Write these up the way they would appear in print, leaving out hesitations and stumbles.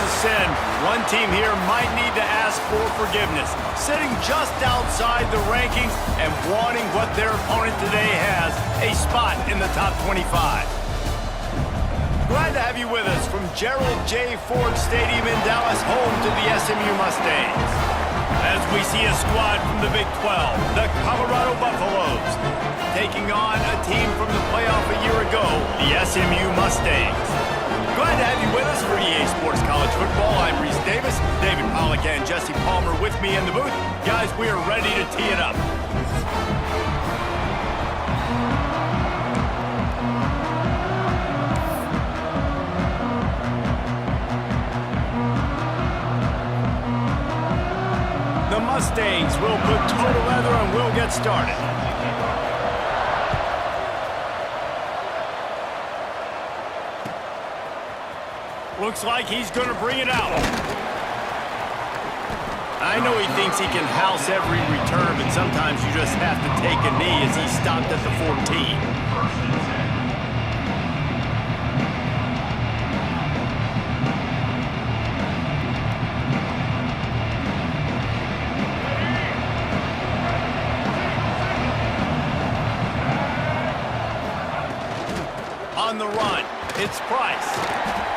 a sin, one team here might need to ask for forgiveness, sitting just outside the rankings and wanting what their opponent today has, a spot in the top 25. Glad to have you with us from Gerald J. Ford Stadium in Dallas, home to the SMU Mustangs. As we see a squad from the Big 12, the Colorado Buffaloes, taking on a team from the playoff a year ago, the SMU Mustangs. Glad to have you with us for EA Sports College Football. I'm Reese Davis, David Pollack and Jesse Palmer with me in the booth. Guys, we are ready to tee it up. The Mustangs will put total leather and we'll get started. Looks like he's going to bring it out. I know he thinks he can house every return, but sometimes you just have to take a knee as he stopped at the 14. On the run, it's Price.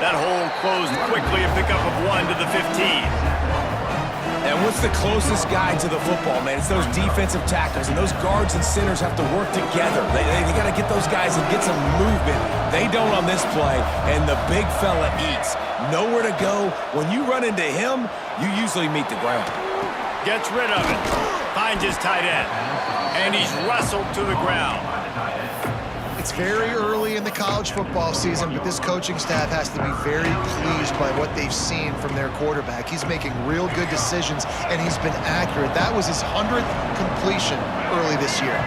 That hole closed quickly, a pickup of 1 to the 15. And what's the closest guy to the football, man? It's those defensive tackles, and those guards and centers have to work together. They got to get those guys and get some movement. They don't on this play, and the big fella eats. Nowhere to go. When you run into him, you usually meet the ground. Gets rid of it. Finds his tight end. And he's wrestled to the ground. It's very early in the college football season, but this coaching staff has to be very pleased by what they've seen from their quarterback. He's making real good decisions, and he's been accurate. That was his 100th completion early this year.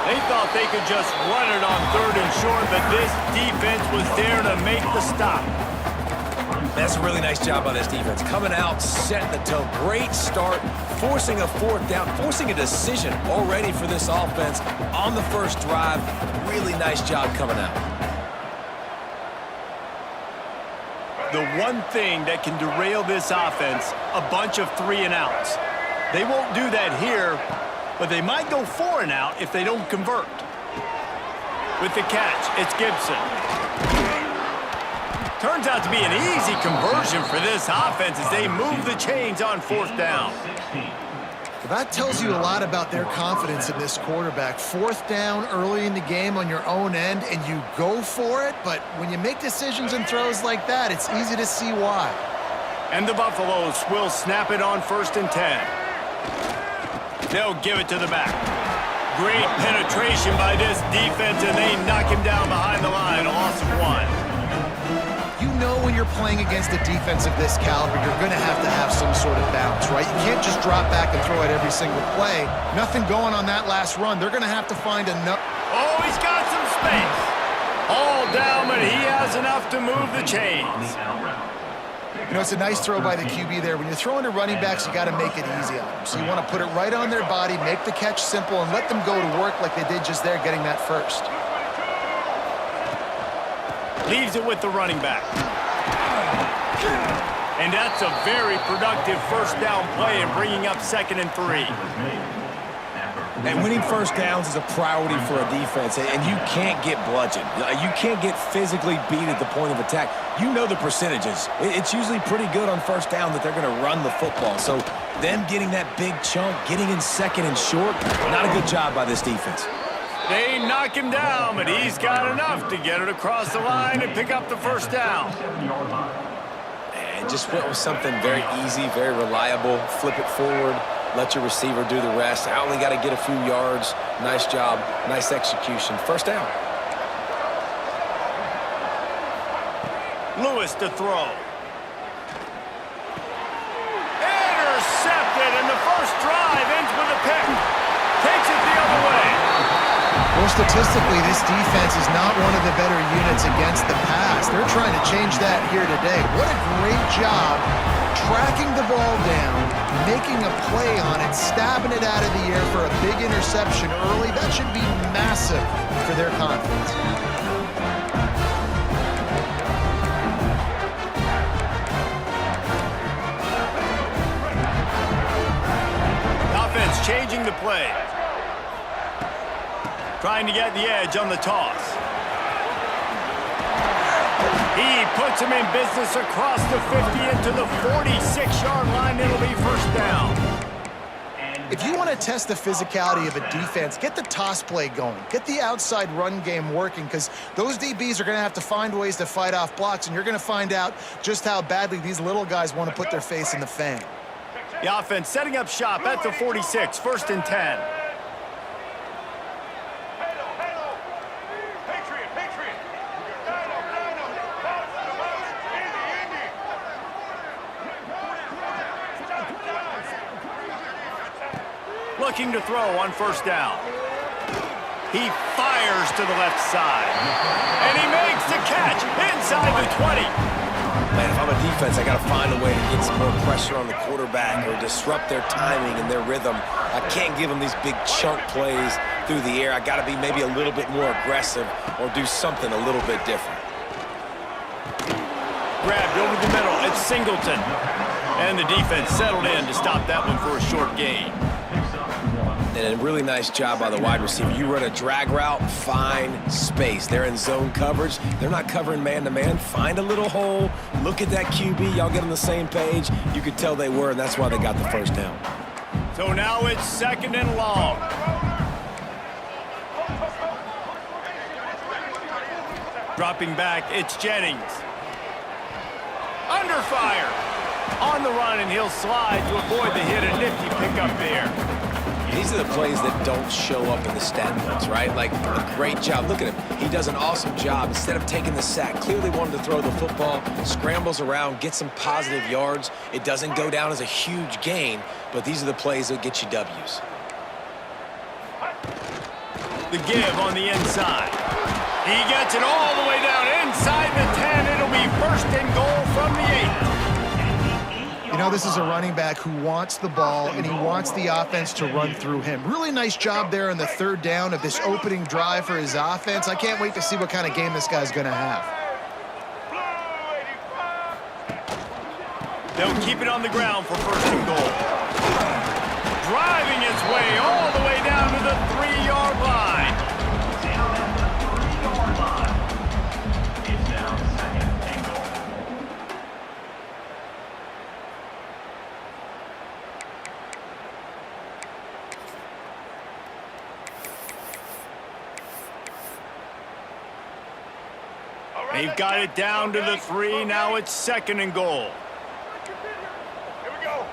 They thought they could just run it on 3rd and short, but this defense was there to make the stop. That's a really nice job by this defense. Coming out, setting the tone. Great start, forcing a 4th down, forcing a decision already for this offense on the first drive. Really nice job coming out. The one thing that can derail this offense, a bunch of 3-and-outs. They won't do that here, but they might go 4-and-out if they don't convert. With the catch, it's Gibson. Turns out to be an easy conversion for this offense as they move the chains on 4th down. That tells you a lot about their confidence in this quarterback. 4th down early in the game on your own end, and you go for it, but when you make decisions and throws like that, it's easy to see why. And the Buffaloes will snap it on 1st and 10. They'll give it to the back. Great penetration by this defense, and they knock him down behind the line, a loss of 1. You know when you're playing against a defense of this caliber, you're going to have some sort of balance, right? You can't just drop back and throw it every single play. Nothing going on that last run. They're going to have to find enough. Oh, he's got some space. All down, but he has enough to move the chains. You know, it's a nice throw by the QB there. When you're throwing to running backs, you got to make it easy on them. So you want to put it right on their body, make the catch simple, and let them go to work like they did just there, getting that first. Leaves it with the running back. And that's a very productive 1st down play and bringing up 2nd and 3. And winning 1st downs is a priority for a defense, and you can't get bludgeoned. You can't get physically beat at the point of attack. You know the percentages. It's usually pretty good on 1st down that they're going to run the football. So them getting that big chunk, getting in 2nd and short, not a good job by this defense. They knock him down, but he's got enough to get it across the line and pick up the 1st down. And just went with something very easy, very reliable. Flip it forward, let your receiver do the rest. I only got to get a few yards. Nice job, nice execution. 1st down. Lewis to throw. Intercepted, and the first drive ends with a pick. Takes it the other way. Well, statistically, this defense is not one of the better units against the pass. They're trying to change that here today. What a great job tracking the ball down, making a play on it, stabbing it out of the air for a big interception early. That should be massive for their confidence. play. Trying to get the edge on the toss. He puts him in business across the 50 into the 46-yard line. It'll be first down. If you want to test the physicality of a defense, get the toss play going. Get the outside run game working, because those DBs are going to have to find ways to fight off blocks, and you're going to find out just how badly these little guys want to put their face in the fan. The offense setting up shop at the 46, first and 10. Looking to throw on first down. He fires to the left side. And he makes the catch inside the 20. Man, if I'm a defense, I got to find a way to get some more pressure on the quarterback or disrupt their timing and their rhythm. I can't give them these big chunk plays through the air. I got to be maybe a little bit more aggressive or do something a little bit different. Grabbed over the middle. It's Singleton. And the defense settled in to stop that one for a short gain. And a really nice job by the wide receiver. You run a drag route, find space. They're in zone coverage. They're not covering man-to-man. Find a little hole. Look at that QB. Y'all get on the same page. You could tell they were, and that's why they got the first down. So now it's second and long. Dropping back, it's Jennings. Under fire. On the run, and he'll slide to avoid the hit. A nifty pickup there. These are the plays that don't show up in the stat books, right? Like, a great job. Look at him. He does an awesome job. Instead of taking the sack, clearly wanted to throw the football, scrambles around, get some positive yards. It doesn't go down as a huge gain, but these are the plays that get you W's. The give on the inside. He gets it all the way down inside the 10. It'll be first and goal from the 8. You know, this is a running back who wants the ball, and he wants the offense to run through him. Really nice job there on the third down of this opening drive for his offense. I can't wait to see what kind of game this guy's going to have. They'll keep it on the ground for first and goal. Driving his way all the way down to the 3-yard line. They've got it down to the 3. Now it's second and goal. Here we go.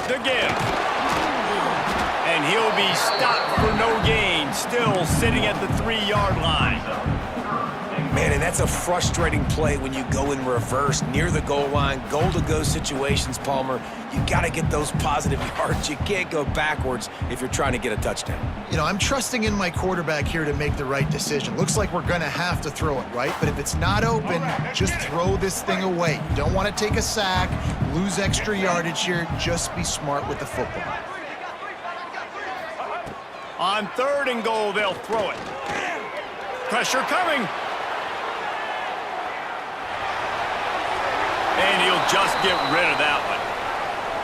The give. And he'll be stopped for no gain. Still sitting at the 3-yard line. Man, and that's a frustrating play when you go in reverse near the goal line. Goal-to-go situations, Palmer. You got to get those positive yards. You can't go backwards if you're trying to get a touchdown. You know, I'm trusting in my quarterback here to make the right decision. Looks like we're going to have to throw it, right? But if it's not open, just throw this thing away. You don't want to take a sack, lose extra yardage here. Just be smart with the football. On third and goal, they'll throw it. Pressure coming. And he'll just get rid of that one.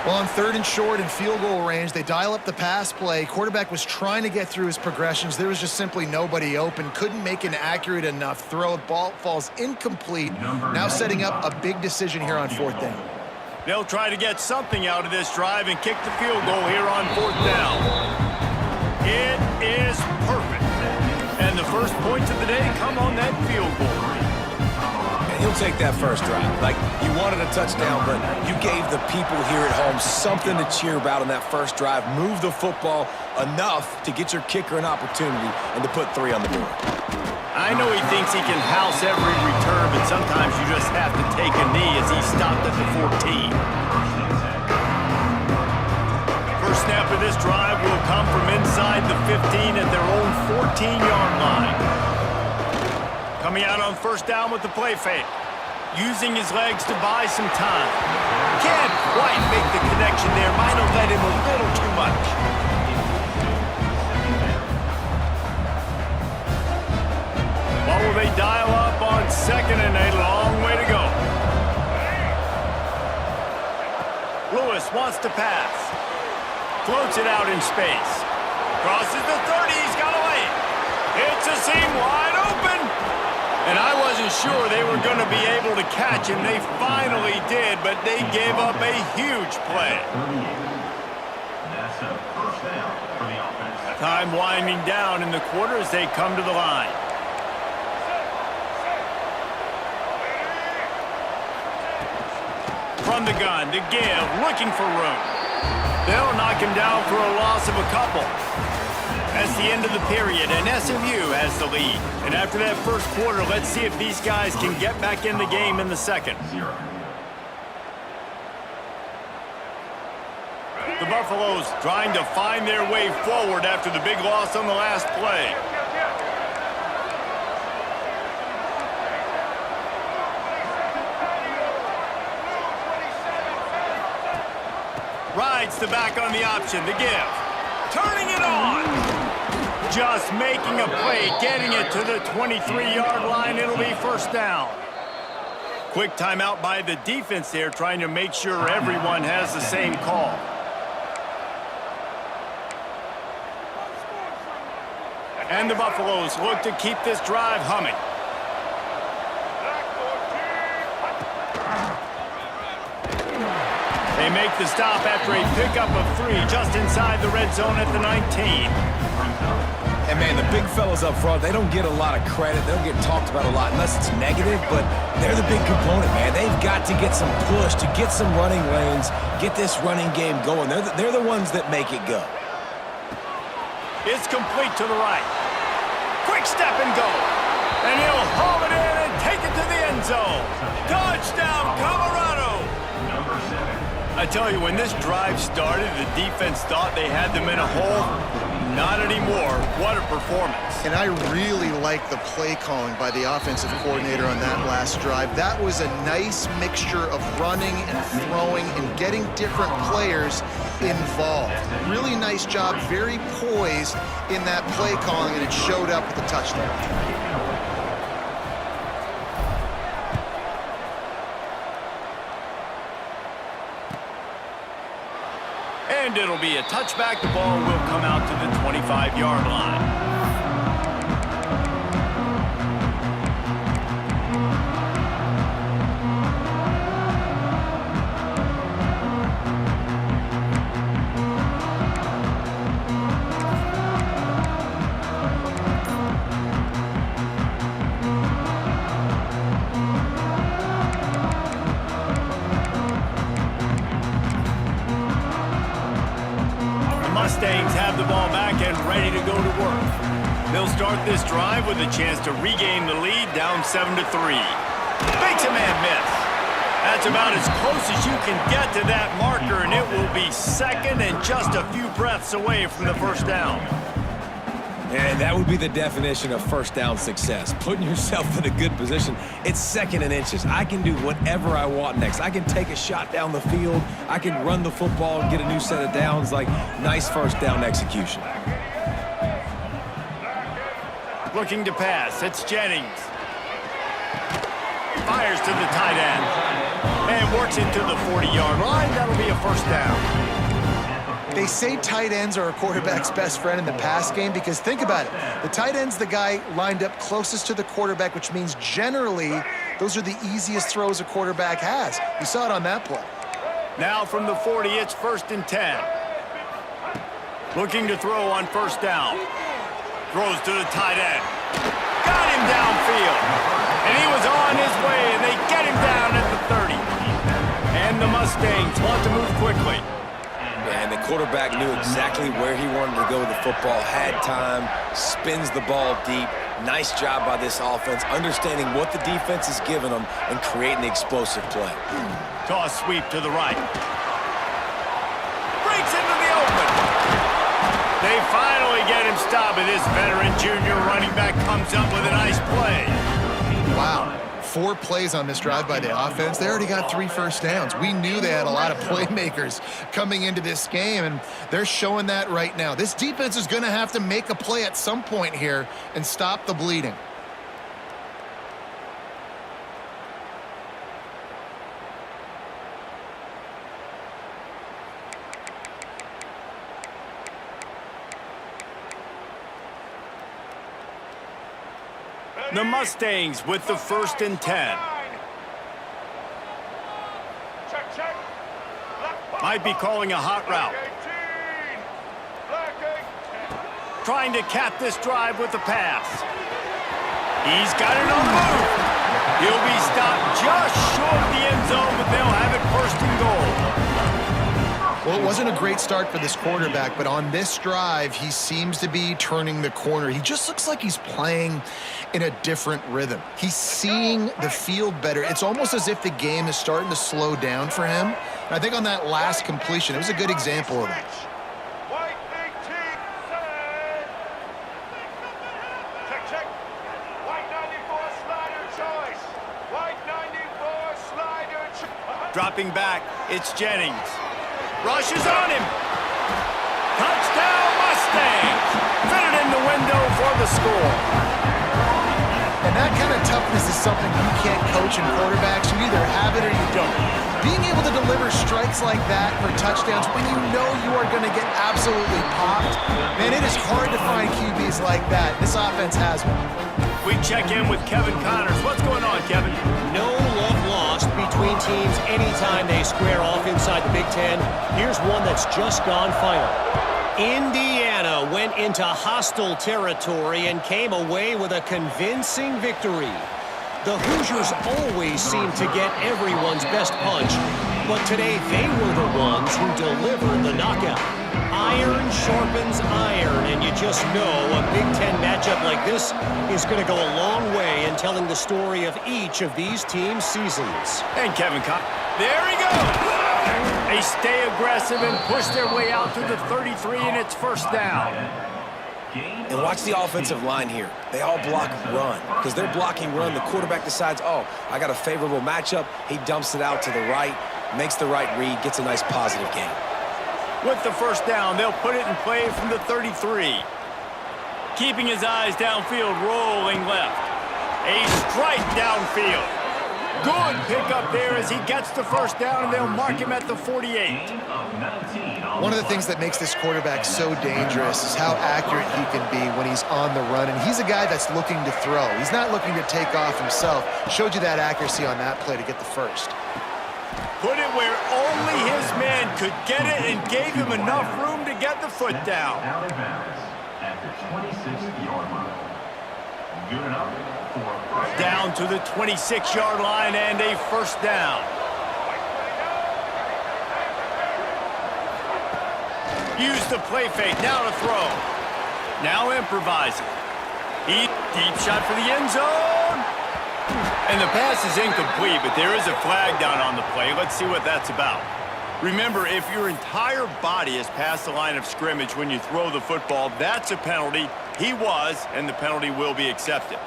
Well, on third and short and field goal range, they dial up the pass play. Quarterback was trying to get through his progressions. There was just simply nobody open. Couldn't make an accurate enough throw. Ball falls incomplete. Now setting up a big decision here on fourth down. They'll try to get something out of this drive and kick the field goal here on fourth down. It is perfect. And the first points of the day come on that field goal. He'll take that first drive. Like, you wanted a touchdown, but you gave the people here at home something to cheer about on that first drive. Move the football enough to get your kicker an opportunity and to put 3 on the board. I know he thinks he can house every return, but sometimes you just have to take a knee as he stopped at the 14. First snap of this drive will come from inside the 15 at their own 14-yard line. Coming out on first down with the play fake. Using his legs to buy some time. Can't quite make the connection there. Might have led him a little too much. What will they dial up on second and a long way to go? Lewis wants to pass. Floats it out in space. Crosses the 30. He's got away. It's a seam wide open. And I wasn't sure they were going to be able to catch him. They finally did, but they gave up a huge play. That's a first down for the offense. Time winding down in the quarter as they come to the line. From the gun to give, looking for room. They'll knock him down for a loss of a couple. That's the end of the period, and SMU has the lead. And after that first quarter, let's see if these guys can get back in the game in the second. The Buffaloes trying to find their way forward after the big loss on the last play. Rides the back on the option to give. Turning it on. Just making a play, getting it to the 23-yard line. It'll be first down. Quick timeout by the defense there, trying to make sure everyone has the same call. And the Buffaloes look to keep this drive humming. They make the stop after a pickup of 3 just inside the red zone at the 19. And, man, the big fellas up front, they don't get a lot of credit. They don't get talked about a lot unless it's negative, but they're the big component, man. They've got to get some push, to get some running lanes, get this running game going. They're the ones that make it go. It's complete to the right. Quick step and go. And he'll haul it in and take it to the end zone. Touchdown, Colorado! I tell you, when this drive started, the defense thought they had them in a hole. Not anymore. What a performance. And I really like the play calling by the offensive coordinator on that last drive. That was a nice mixture of running and throwing and getting different players involved. Really nice job, very poised in that play calling, and it showed up with the touchdown. And it'll be a touchback. The ball will come out to the 25-yard line. Mustangs have the ball back and ready to go to work. They'll start this drive with a chance to regain the lead, down 7-3. Makes a man miss. That's about as close as you can get to that marker, and it will be second and just a few breaths away from the first down. And that would be the definition of first down success. Putting yourself in a good position. It's second and inches. I can do whatever I want next. I can take a shot down the field. I can run the football and get a new set of downs. Like, nice first down execution. Looking to pass. It's Jennings. Fires to the tight end. And works it to the 40-yard line. That'll be a first down. They say tight ends are a quarterback's best friend in the pass game because think about it. The tight end's the guy lined up closest to the quarterback, which means generally those are the easiest throws a quarterback has. You saw it on that play. Now from the 40, it's 1st and 10. Looking to throw on first down. Throws to the tight end. Got him downfield. And he was on his way, and they get him down at the 30. And the Mustangs want to move quickly. And the quarterback knew exactly where he wanted to go with the football, had time, spins the ball deep. Nice job by this offense, understanding what the defense is giving them and creating the explosive play. Toss sweep to the right. Breaks into the open. They finally get him stopped, and this veteran junior running back comes up with a nice play. Wow. 4 plays on this drive by the offense. They already got 3 first downs. We knew they had a lot of playmakers coming into this game, and they're showing that right now. This defense is going to have to make a play at some point here and stop the bleeding. The Mustangs with the 1st and 10. Might be calling a hot route. Trying to cap this drive with the pass. He's got it on the move. He'll be stopped just short of the end zone, but they'll have it 1st and goal. Well, it wasn't a great start for this quarterback, but on this drive, he seems to be turning the corner. He just looks like he's playing in a different rhythm. He's seeing the field better. It's almost as if the game is starting to slow down for him. And I think on that last completion, it was a good example of that. Dropping back, it's Jennings. Rushes on him. Touchdown Mustangs. Fitted in the window for the score. And that kind of toughness is something you can't coach in quarterbacks. You either have it or you don't. Being able to deliver strikes like that for touchdowns when you know you are going to get absolutely popped, man, it is hard to find QBs like that. This offense has one. We check in with Kevin Connors. What's going on, Kevin? No love lost between teams anytime they square off inside the Big Ten. Here's one that's just gone final. Indiana went into hostile territory and came away with a convincing victory. The Hoosiers always seem to get everyone's best punch, but today they were the ones who delivered the knockout. Iron sharpens iron, and you just know a Big Ten matchup like this is going to go a long way in telling the story of each of these teams' seasons. And Kevin there he goes! They stay aggressive and push their way out to the 33, and it's 1st down. And watch the offensive line here. They all block run. Because they're blocking run, the quarterback decides, oh, I got a favorable matchup. He dumps it out to the right, makes the right read, gets a nice positive gain. With the 1st down, they'll put it in play from the 33. Keeping his eyes downfield, rolling left. A strike downfield. Good pickup there as he gets the 1st down, and they'll mark him at the 48. One of the things that makes this quarterback so dangerous is how accurate he can be when he's on the run. And he's a guy that's looking to throw. He's not looking to take off himself. Showed you that accuracy on that play to get the 1st. Put it where only his man could get it and gave him enough room to get the foot down. At the 26-yard line. Good enough for down to the 26-yard line and a 1st down. Use the play fake, now to throw. Now improvising. Deep shot for the end zone. And the pass is incomplete, but there is a flag down on the play. Let's see what that's about. Remember, if your entire body is past the line of scrimmage when you throw the football, that's a penalty. He was, and the penalty will be accepted.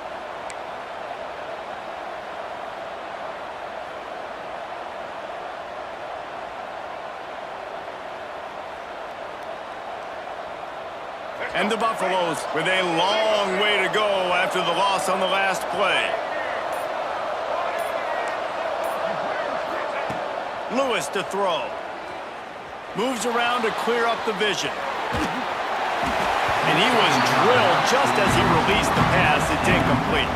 And the Buffaloes with a long way to go after the loss on the last play. Lewis to throw. Moves around to clear up the vision. And he was drilled just as he released the pass. It's incomplete.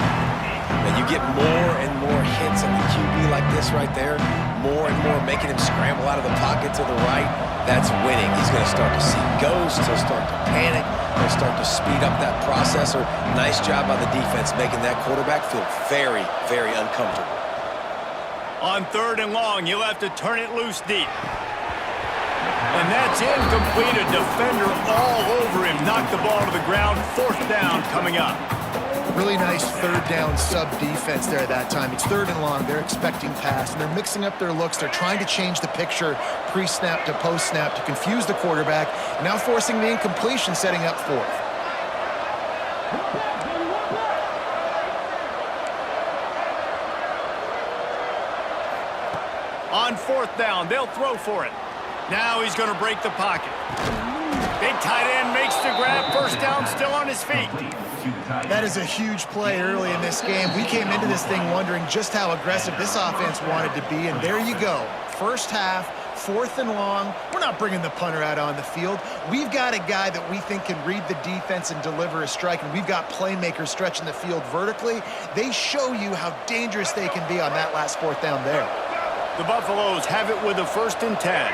And you get more and more hits on the QB like this right there. More and more making him scramble out of the pocket to the right. That's winning. He's going to start to see ghosts. He'll start to panic. He'll start to speed up that processor. Nice job by the defense making that quarterback feel very, very uncomfortable. On 3rd and long, he'll have to turn it loose deep. And that's incomplete. A defender all over him. Knocked the ball to the ground. 4th down coming up. Really nice 3rd down sub defense there at that time. It's 3rd and long. They're expecting pass, and they're mixing up their looks. They're trying to change the picture pre-snap to post-snap to confuse the quarterback. Now forcing the incompletion, setting up 4th. On 4th down, they'll throw for it. Now he's going to break the pocket. Big tight end makes the grab. 1st down, still on his feet. That is a huge play early in this game. We came into this thing wondering just how aggressive this offense wanted to be, and there you go. 1st half, 4th and long. We're not bringing the punter out on the field. We've got a guy that we think can read the defense and deliver a strike, and we've got playmakers stretching the field vertically. They show you how dangerous they can be on that last 4th down there. The Buffaloes have it with a 1st and 10.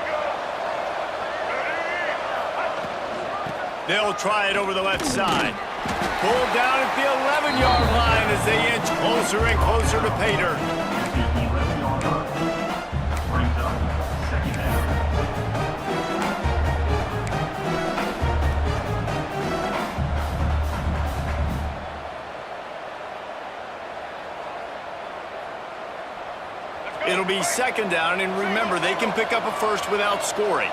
They'll try it over the left side. Pulled down at the 11-yard line as they inch closer and closer to pay dirt. Brings up second down. It'll be 2nd down, and remember, they can pick up a first without scoring.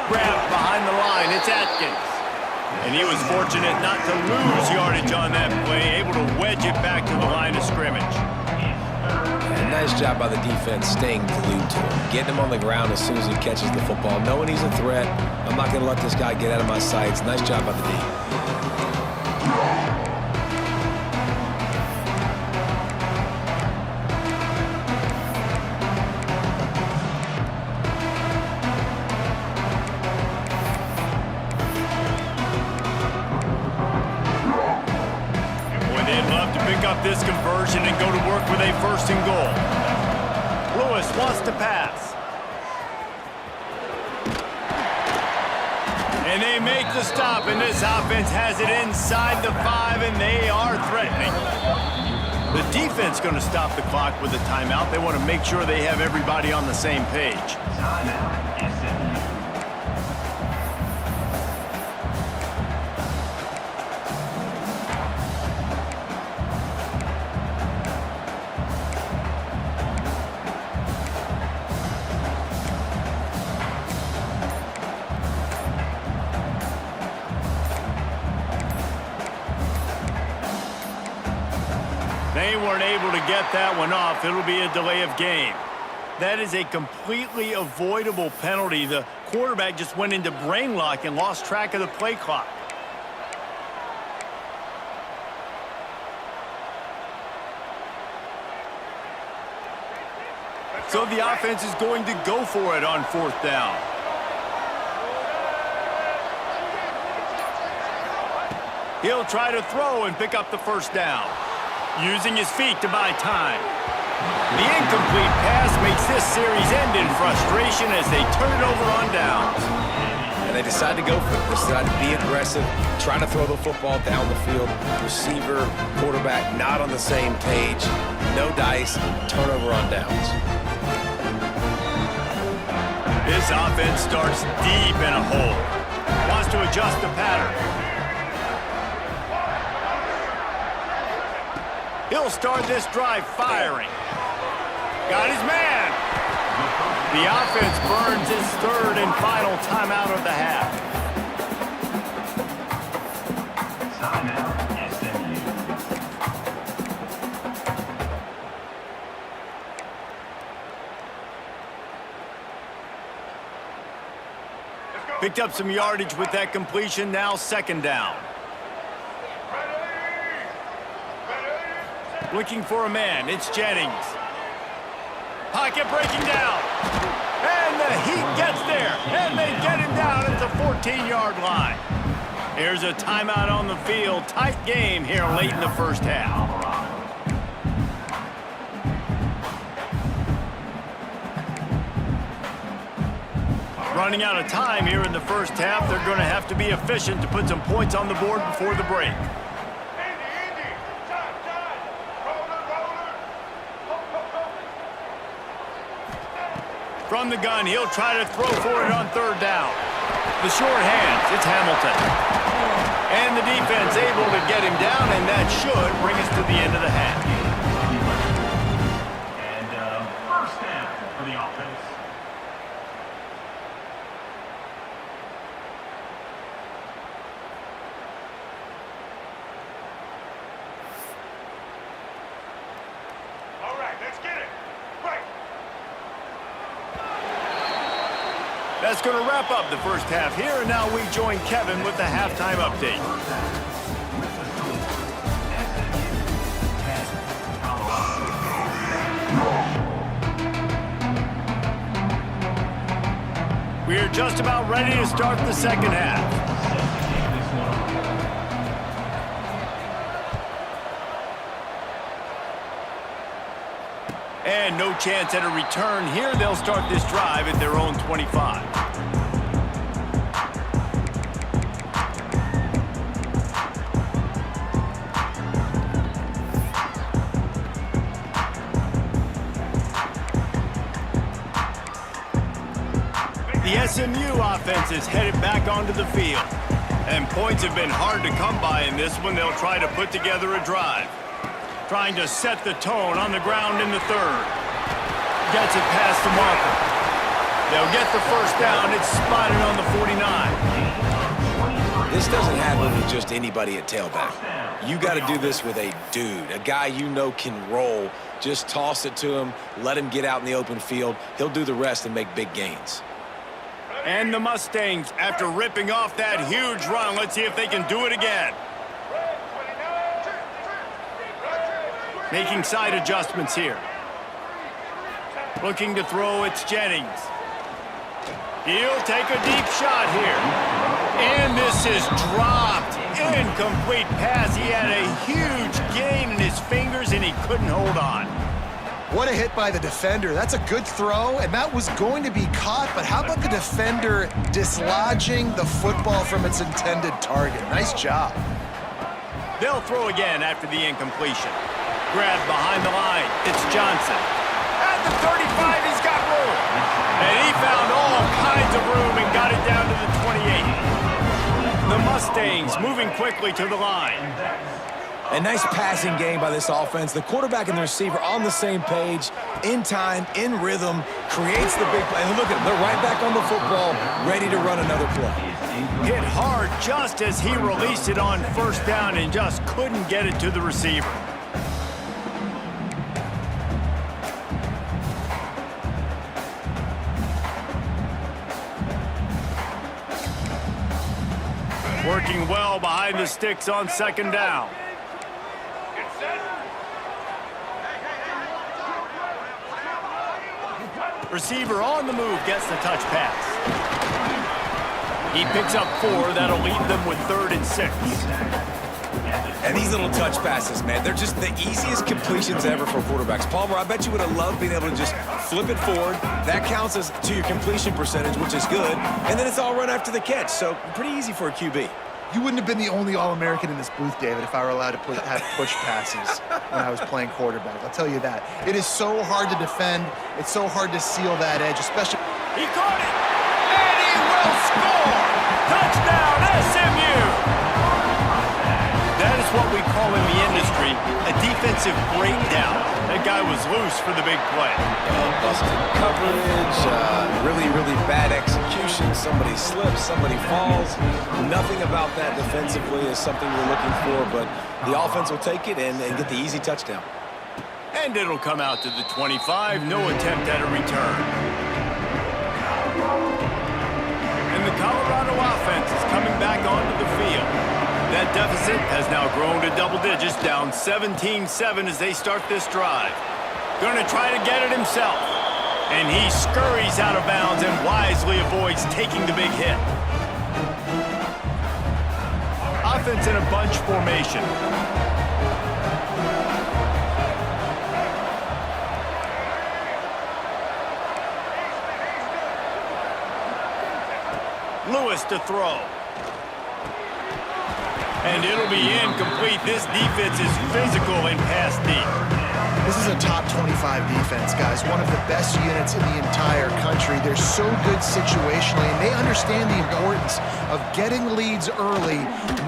Grabbed behind the line, it's Atkins. And he was fortunate not to lose yardage on that play, able to wedge it back to the line of scrimmage. And nice job by the defense staying glued to him, getting him on the ground as soon as he catches the football, knowing he's a threat. I'm not going to let this guy get out of my sights. Nice job by the D. Up this conversion and go to work with a 1st and goal. Lewis wants to pass. And they make the stop, and this offense has it inside the 5, and they are threatening. The defense going to stop the clock with a timeout. They want to make sure they have everybody on the same page. Timeout, SMU. They weren't able to get that one off. It'll be a delay of game. That is a completely avoidable penalty. The quarterback just went into brain lock and lost track of the play clock. So the offense is going to go for it on 4th down. He'll try to throw and pick up the 1st down, using his feet to buy time. The incomplete pass makes this series end in frustration as they turn it over on downs. And they decide to go for it. They decide to be aggressive, try to throw the football down the field. Receiver, quarterback not on the same page. No dice, turnover on downs. This offense starts deep in a hole. Wants to adjust the pattern. He'll start this drive firing. Got his man. The offense burns his 3rd and final timeout of the half. Timeout, SMU. Picked up some yardage with that completion. Now 2nd down. Looking for a man. It's Jennings. Pocket breaking down. And the Heat gets there. And they get him down at the 14-yard line. Here's a timeout on the field. Tight game here late in the 1st half. Running out of time here in the 1st half. They're going to have to be efficient to put some points on the board before the break. From the gun, he'll try to throw for it on 3rd down. The short hands, it's Hamilton. And the defense able to get him down, and that should bring us to the end of the half. And 1st down for the offense. All right, let's get it. Right. That's going to wrap up the first half here, and now we join Kevin with the halftime update. We're just about ready to start the second half. And no chance at a return here. They'll start this drive at their own 25. The SMU offense is headed back onto the field. And points have been hard to come by in this one. They'll try to put together a drive. Trying to set the tone on the ground in the third. Gets it past the marker. They'll get the first down. It's spotted on the 49. This doesn't happen with just anybody at tailback. You got to do this with a dude, a guy you know can roll. Just toss it to him, let him get out in the open field. He'll do the rest and make big gains. And the Mustangs, after ripping off that huge run, let's see if they can do it again. Making side adjustments here. Looking to throw, it's Jennings. He'll take a deep shot here. And this is dropped. Incomplete pass. He had a huge gain in his fingers, and he couldn't hold on. What a hit by the defender. That's a good throw, and that was going to be caught, but how about the defender dislodging the football from its intended target? Nice job. They'll throw again after the incompletion. Grabbed behind the line. It's Johnson. At the 35, he's got room. And he found all kinds of room and got it down to the 28. The Mustangs moving quickly to the line. A nice passing game by this offense. The quarterback and the receiver on the same page, in time, in rhythm, creates the big play. And look at them. They're right back on the football, ready to run another play. Hit hard just as he released it on first down and just couldn't get it to the receiver. Working well behind the sticks on second down. Receiver on the move gets the touch pass. He picks up 4. That'll leave them with 3rd and 6. And these little touch passes, man, they're just the easiest completions ever for quarterbacks. Palmer, I bet you would have loved being able to just flip it forward. That counts as to your completion percentage, which is good. And then it's all run after the catch, so pretty easy for a QB. You wouldn't have been the only All-American in this booth, David, if I were allowed to have push passes when I was playing quarterback. I'll tell you that. It is so hard to defend. It's so hard to seal that edge, especially... He caught it, and he will score! Touchdown, SMU! That is what we call in the industry a defensive breakdown. That guy was loose for the big play. Busted coverage, really, really bad execution. Somebody slips, somebody falls. Nothing about that defensively is something we're looking for, but the offense will take it and get the easy touchdown. And it'll come out to the 25. No attempt at a return. And the Colorado offense is coming back onto the field. That deficit has now grown to double digits, down 17-7 as they start this drive. Going to try to get it himself. And he scurries out of bounds and wisely avoids taking the big hit. Offense in a bunch formation. Lewis to throw. And it'll be incomplete. This defense is physical and pass deep. This is a top 25 defense, guys. One of the best units in the entire country. They're so good situationally, and they understand the importance of getting leads early,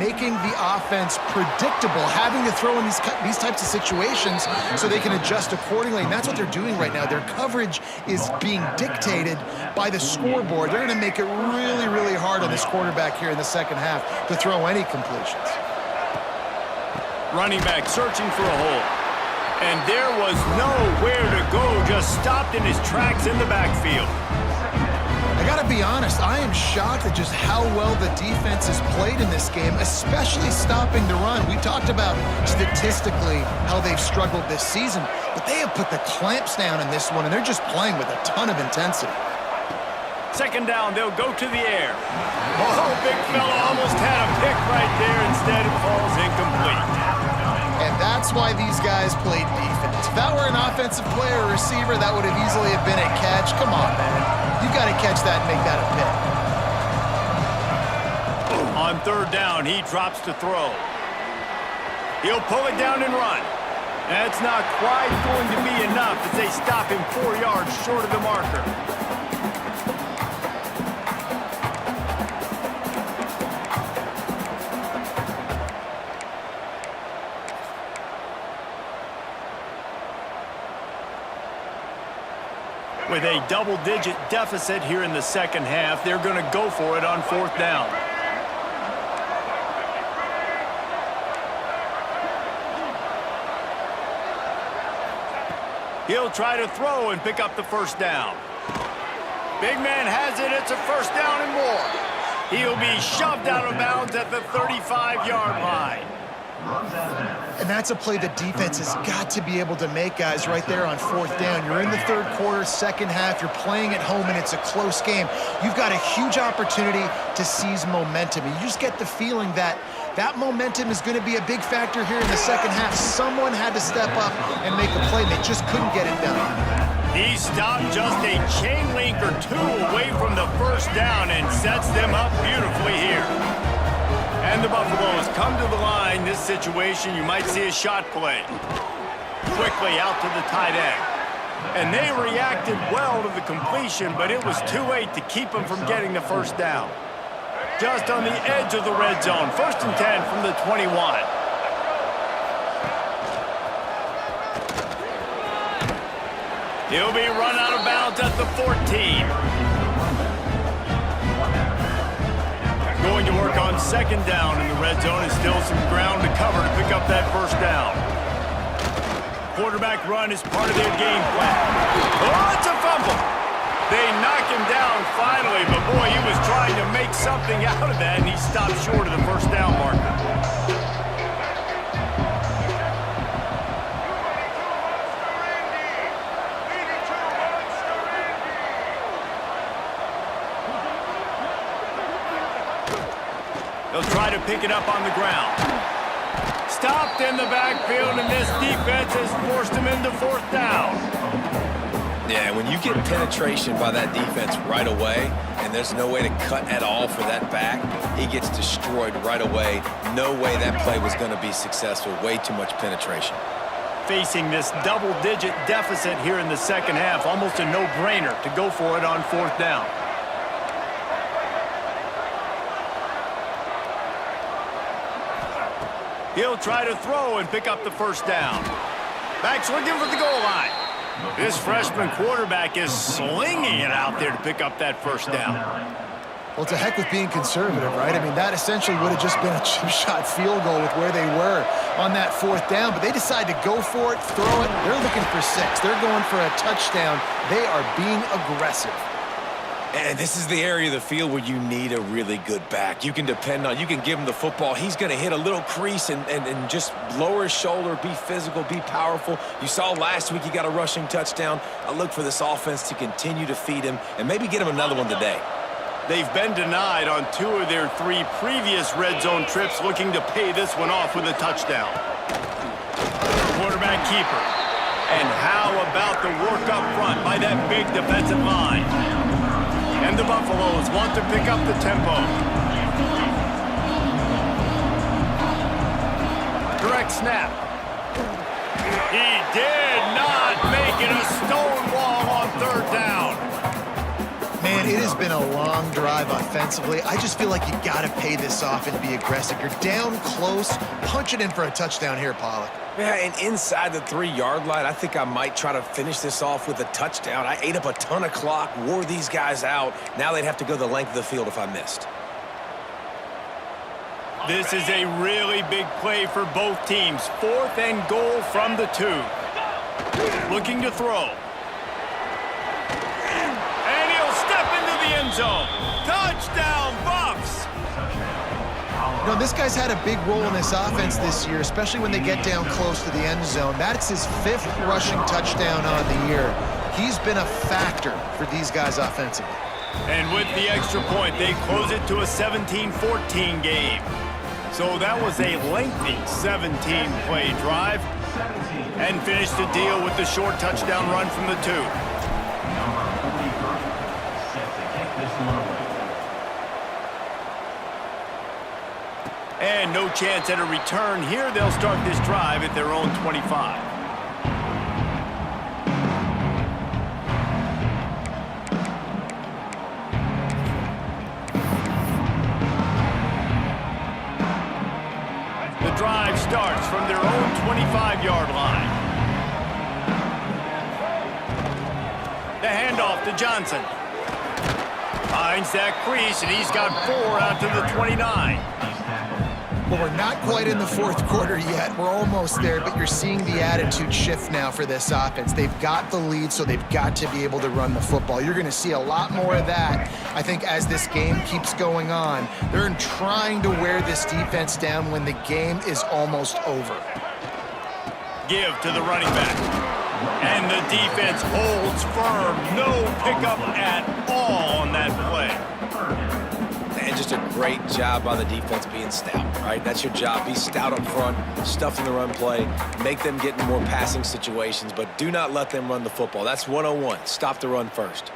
making the offense predictable, having to throw in these types of situations so they can adjust accordingly. And that's what they're doing right now. Their coverage is being dictated by the scoreboard. They're going to make it really, really hard on this quarterback here in the second half to throw any completions. Running back searching for a hole. And there was nowhere to go, just stopped in his tracks in the backfield. I got to be honest, I am shocked at just how well the defense has played in this game, especially stopping the run. We talked about statistically how they've struggled this season, but they have put the clamps down in this one, and they're just playing with a ton of intensity. Second down, they'll go to the air. Oh, big fella almost had a pick right there. Instead, it falls incomplete. And that's why these guys played defense. If that were an offensive player or receiver, that would have easily have been a catch. Come on, man. You got to catch that and make that a pick. On third down, he drops to throw. He'll pull it down and run. That's not quite going to be enough as they stop him 4 yards short of the marker. With a double-digit deficit here in the second half, they're going to go for it on fourth down. He'll try to throw and pick up the first down. Big man has it. It's a first down and more. He'll be shoved out of bounds at the 35-yard line. And that's a play the defense has got to be able to make, guys, right there on fourth down. You're in the third quarter, second half. You're playing at home, and it's a close game. You've got a huge opportunity to seize momentum. And you just get the feeling that that momentum is going to be a big factor here in the second half. Someone had to step up and make a play, and they just couldn't get it done. He stopped just a chain link or two away from the first down and sets them up beautifully here. And the Buffaloes come to the line. This situation, you might see a shot play. Quickly out to the tight end. And they reacted well to the completion, but it was too late to keep them from getting the first down. Just on the edge of the red zone. First and 10 from the 21. He'll be run out of bounds at the 14. Going to work on second down in the red zone, and still some ground to cover to pick up that first down. Quarterback run is part of their game plan. Oh, it's a fumble. They knock him down finally, but boy, he was trying to make something out of that, and he stopped short of the first down marker. They'll try to pick it up on the ground. Stopped in the backfield, and this defense has forced him into fourth down. Yeah, when you get penetration by that defense right away, and there's no way to cut at all for that back, he gets destroyed right away. No way that play was going to be successful. Way too much penetration. Facing this double-digit deficit here in the second half, almost a no-brainer to go for it on fourth down. He'll try to throw and pick up the first down. Back's looking for the goal line. This freshman quarterback is slinging it out there to pick up that first down. Well, it's a heck with being conservative, right? I mean, that essentially would have just been a chip-shot field goal with where they were on that fourth down, but they decide to go for it, throw it. They're looking for 6. They're going for a touchdown. They are being aggressive. And this is the area of the field where you need a really good back. You can depend on, you can give him the football. He's going to hit a little crease and just lower his shoulder, be physical, be powerful. You saw last week he got a rushing touchdown. I look for this offense to continue to feed him and maybe get him another one today. They've been denied on 2 of their 3 previous red zone trips, looking to pay this one off with a touchdown. Quarterback keeper. And how about the work up front by that big defensive line? And the Buffaloes want to pick up the tempo. Direct snap. He did not make it a stone wall on third down. Man, it has been a long drive offensively. I just feel like you got to pay this off and be aggressive. You're down close. Punch it in for a touchdown here, Pollock. Yeah, and inside the 3-yard line, I think I might try to finish this off with a touchdown. I ate up a ton of clock, wore these guys out. Now they'd have to go the length of the field if I missed. This is a really big play for both teams. 4th and goal from the 2. Looking to throw. And he'll step into the end zone. Touchdown, Buffs! You know, this guy's had a big role in this offense this year, especially when they get down close to the end zone. That's his 5th rushing touchdown on the year. He's been a factor for these guys offensively. And with the extra point, they close it to a 17-14 game. So that was a lengthy 17-play drive. And finish the deal with the short touchdown run from the 2. Number 43, set to kick this one away. And no chance at a return here. They'll start this drive at their own 25. The drive starts from their own 25-yard line. The handoff to Johnson. Finds that crease, and he's got 4 out to the 29. Well, we're not quite in the 4th quarter yet. We're almost there, but you're seeing the attitude shift now for this offense. They've got the lead, so they've got to be able to run the football. You're going to see a lot more of that, I think, as this game keeps going on. They're trying to wear this defense down when the game is almost over. Give to the running back. And the defense holds firm. No pickup at all on that play. And just a great job by the defense being stout, right? That's your job. Be stout up front, stuff in the run play, make them get in more passing situations, but do not let them run the football. That's 101. Stop the run first.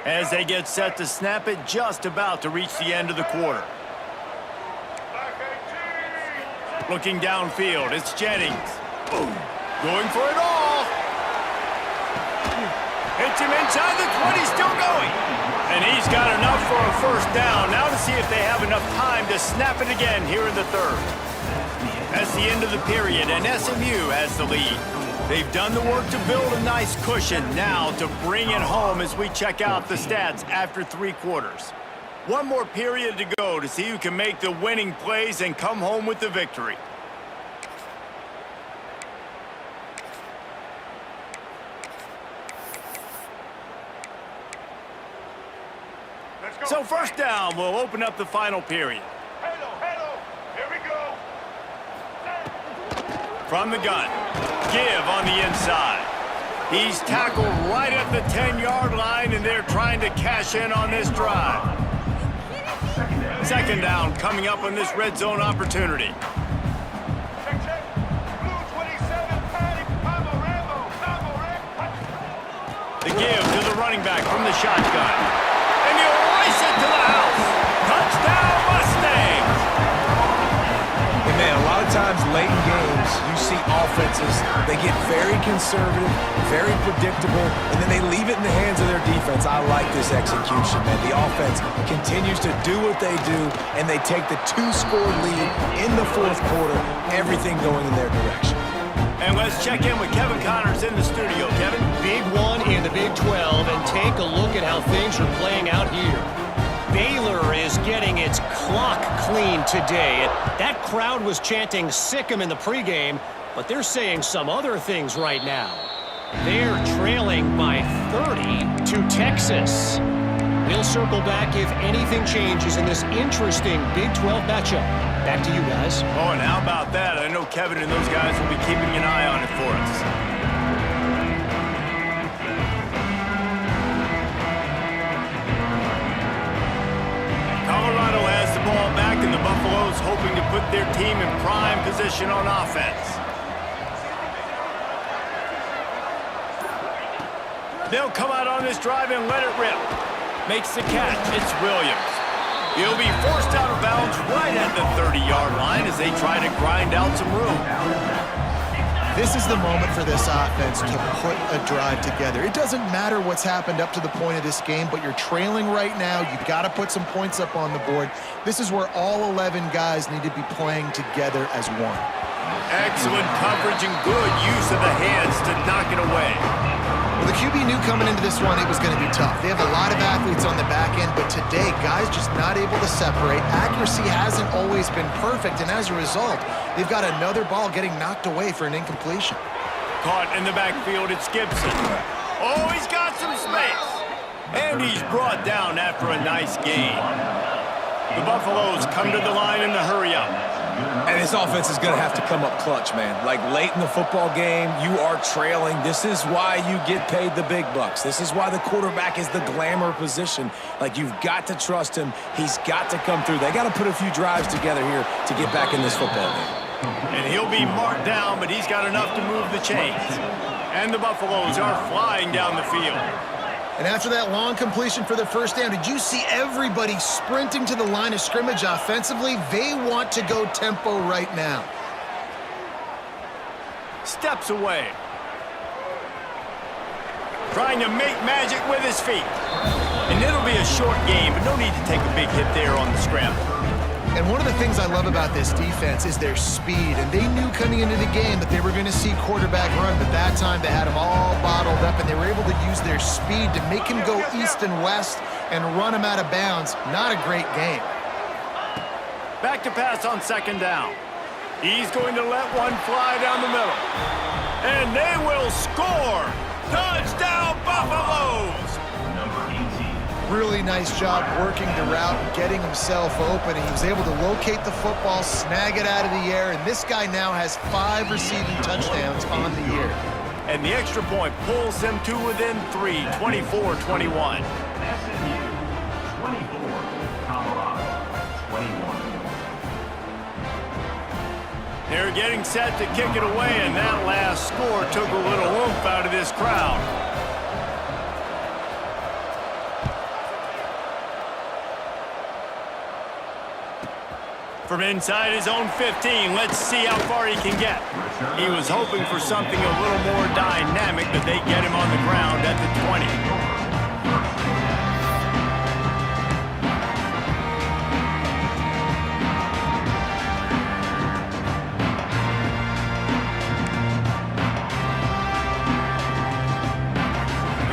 As they get set to snap it, just about to reach the end of the quarter. Looking downfield, it's Jennings. Boom. Going for it all. Hits him inside the 20, still going. And he's got enough for a first down. Now to see if they have enough time to snap it again here in the 3rd. That's the end of the period, and SMU has the lead. They've done the work to build a nice cushion. Now to bring it home as we check out the stats after 3 quarters. One more period to go to see who can make the winning plays and come home with the victory. So first down will open up the final period. Here we go. From the gun, give on the inside. He's tackled right at the 10-yard line, and they're trying to cash in on this drive. Second down coming up on this red zone opportunity. The give to the running back from the shotgun. And he'll race it to the house. Touchdown, Mustangs! Hey, man, a lot of times late in games, you see offenses, they get very conservative, very predictable, and then they leave it in the hands of their defense. I like this execution, man. The offense continues to do what they do, and they take the 2-score lead in the 4th quarter, everything going in their direction. And let's check in with Kevin Connors in the studio. Kevin? Big one in the Big 12, and take a look at how things are playing out here. Baylor is getting its clock clean today. That crowd was chanting "sick 'em" in the pregame, but they're saying some other things right now. They're trailing by 30 to Texas. We'll circle back if anything changes in this interesting Big 12 matchup. Back to you guys. Oh, and how about that? I know Kevin and those guys will be keeping an eye on it for us. Colorado has the ball back, and the Buffaloes hoping to put their team in prime position on offense. They'll come out on this drive and let it rip. Makes the catch. It's Williams. He'll be forced out of bounds right at the 30-yard line as they try to grind out some room. This is the moment for this offense to put a drive together. It doesn't matter what's happened up to the point of this game, but you're trailing right now. You've got to put some points up on the board. This is where all 11 guys need to be playing together as one. Excellent coverage and good use of the hands to knock it away. Well, the QB knew coming into this one it was going to be tough. They have a lot of athletes on the back end, but today, guys just not able to separate. Accuracy hasn't always been perfect, and as a result, they've got another ball getting knocked away for an incompletion. Caught in the backfield, it's Gibson. Oh, he's got some space. And he's brought down after a nice gain. The Buffaloes come to the line in the hurry-up. And this offense is going to have to come up clutch, man. Like late in the football game, you are trailing. This is why you get paid the big bucks. This is why the quarterback is the glamour position. Like, you've got to trust him. He's got to come through. They got to put a few drives together here to get back in this football game. And he'll be marked down, but he's got enough to move the chains. And the Buffaloes are flying down the field. And after that long completion for the first down, did you see everybody sprinting to the line of scrimmage offensively? They want to go tempo right now. Steps away. Trying to make magic with his feet. And it'll be a short game, but no need to take a big hit there on the scramble. And one of the things I love about this defense is their speed. And they knew coming into the game that they were going to see quarterback run, but that time they had him all bottled up, and they were able to use their speed to make him go east and west and run him out of bounds. Not a great game. Back to pass on second down. He's going to let one fly down the middle. And they will score! Touchdown, Buffaloes! Number 18. Really nice job working the route and getting himself open. And he was able to locate the football, snag it out of the air, and this guy now has 5 receiving touchdowns on the year. And the extra point pulls him to within 3, 24-21. SMU 24, Colorado 21. They're getting set to kick it away, and that last score took a little oomph out of this crowd. From inside his own 15, let's see how far he can get. He was hoping for something a little more dynamic, but they get him on the ground at the 20.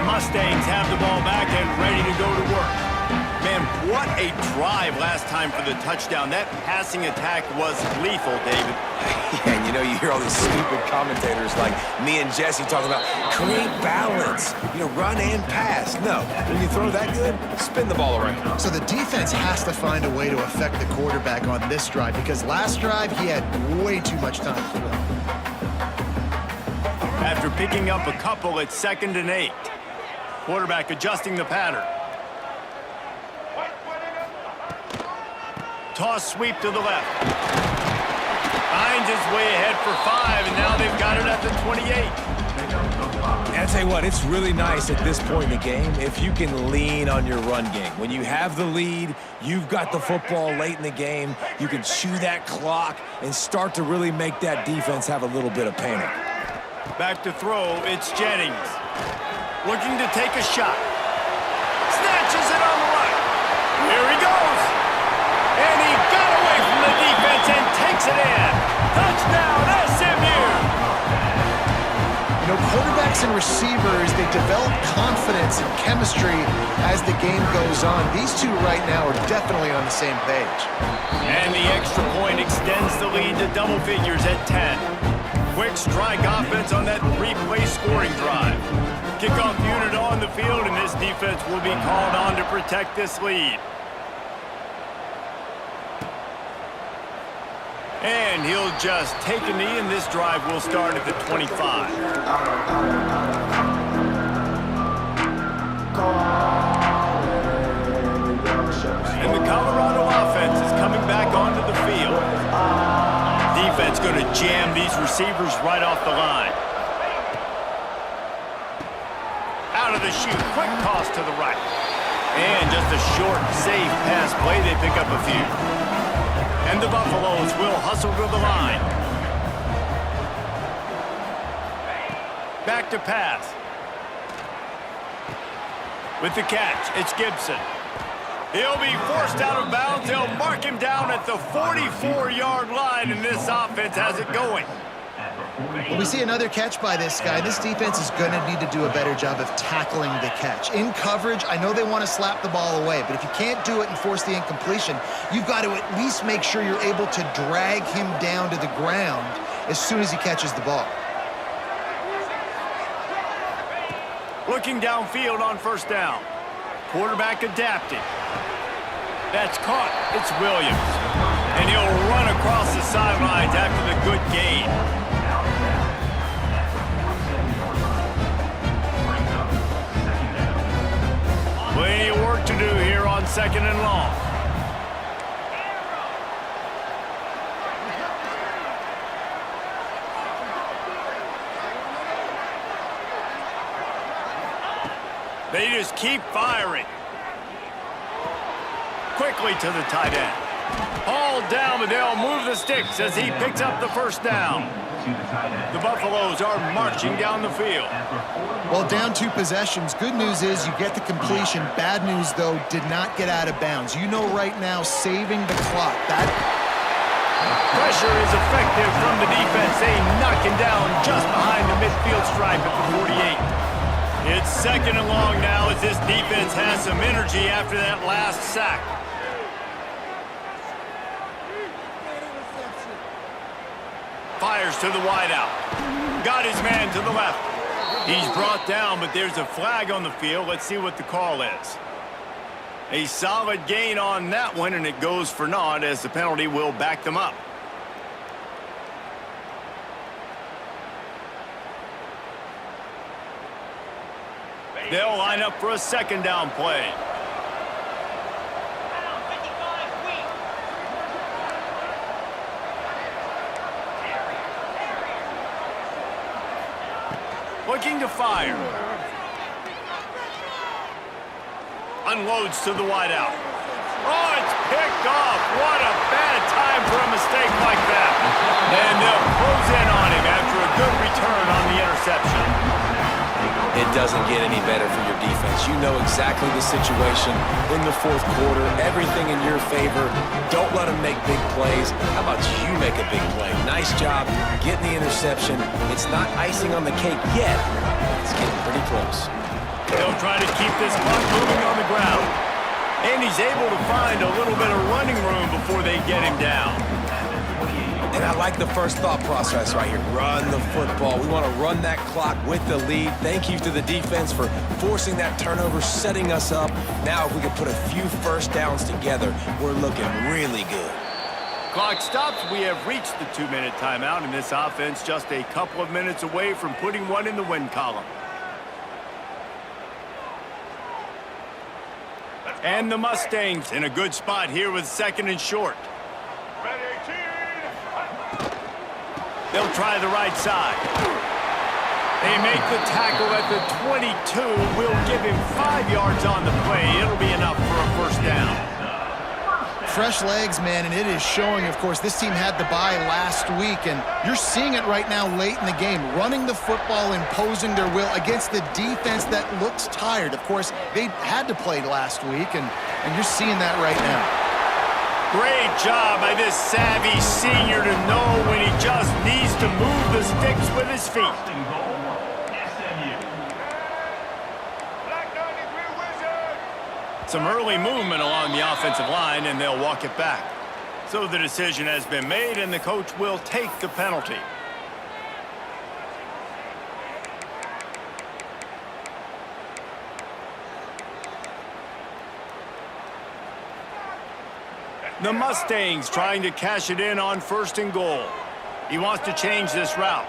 Mustangs have the ball back and ready to go to work. Man, what a drive last time for the touchdown. That passing attack was lethal, David. Yeah, and you know, you hear all these stupid commentators like me and Jesse talking about create balance, run and pass. No, when you throw that good, spin the ball around. So the defense has to find a way to affect the quarterback on this drive, because last drive he had way too much time to throw. After picking up a couple, it's 2nd and 8. Quarterback adjusting the pattern. Toss sweep to the left. Finds his way ahead for 5, and now they've got it at the 28. And I tell you what, it's really nice at this point in the game if you can lean on your run game. When you have the lead, you've got the football late in the game, you can chew that clock and start to really make that defense have a little bit of panic. Back to throw, it's Jennings. Looking to take a shot. Snatches it on the right. Here he goes. And he got away from the defense and takes it in. Touchdown, SMU. Quarterbacks and receivers, they develop confidence and chemistry as the game goes on. These two right now are definitely on the same page. And the extra point extends the lead to double figures at 10. Quick strike offense on that 3-play scoring drive. Kickoff unit on the field, and this defense will be called on to protect this lead. And he'll just take a knee, and this drive will start at the 25. And the Colorado offense is coming back onto the field. Defense going to jam these receivers right off the line. Out of the chute, quick toss to the right. And just a short, safe pass play, they pick up a few. And the Buffaloes will hustle to the line. Back to pass. With the catch, it's Gibson. He'll be forced out of bounds. They'll mark him down at the 44-yard line, and this offense has it going. At the Well, we see another catch by this guy. This defense is going to need to do a better job of tackling the catch. In coverage, I know they want to slap the ball away, but if you can't do it and force the incompletion, you've got to at least make sure you're able to drag him down to the ground as soon as he catches the ball. Looking downfield on first down. Quarterback adapting. That's caught. It's Williams. And he'll run across the sidelines after the good gain. Plenty of work to do here on 2nd and long. They just keep firing. Quickly to the tight end. Hauled down, but they'll move the sticks as he picks up the first down. The Buffaloes are marching down the field. Well, down 2 possessions. Good news is you get the completion. Bad news, though, did not get out of bounds. You know right now, saving the clock. That pressure is effective from the defense. They knock him down just behind the midfield stripe at the 48. It's 2nd and long now as this defense has some energy after that last sack. Fires to the wideout. Got his man to the left. He's brought down, but there's a flag on the field. Let's see what the call is. A solid gain on that one, and it goes for naught as the penalty will back them up. They'll line up for a 2nd down play. Looking to fire. Unloads to the wideout. Oh, it's picked off. What a bad time for a mistake like that. And they'll close in on him after a good return on the interception. It doesn't get any better for your defense. You know exactly the situation in the 4th quarter. Everything in your favor. Don't let them make big plays. How about you make a big play? Nice job getting the interception. It's not icing on the cake yet. It's getting pretty close. They'll try to keep this clock moving on the ground. And he's able to find a little bit of running room before they get him down. And I like the first thought process right here. Run the football. We want to run that clock with the lead. Thank you to the defense for forcing that turnover, setting us up. Now if we can put a few first downs together, we're looking really good. Clock stops. We have reached the 2-minute timeout, and this offense just a couple of minutes away from putting one in the win column. And the Mustangs in a good spot here with 2nd and short. They'll try the right side. They make the tackle at the 22. We'll give him 5 yards on the play. It'll be enough for a first down. fresh legs, man, and it is showing. Of course, this team had the bye last week, and you're seeing it right now late in the game, running the football, imposing their will against the defense that looks tired. Of course, they had to play last week, and you're seeing that right now. Great job by this savvy senior to know when he just needs to move the sticks with his feet. Some early movement along the offensive line, and they'll walk it back. So the decision has been made, and the coach will take the penalty. The Mustangs trying to cash it in on 1st and goal. He wants to change this route.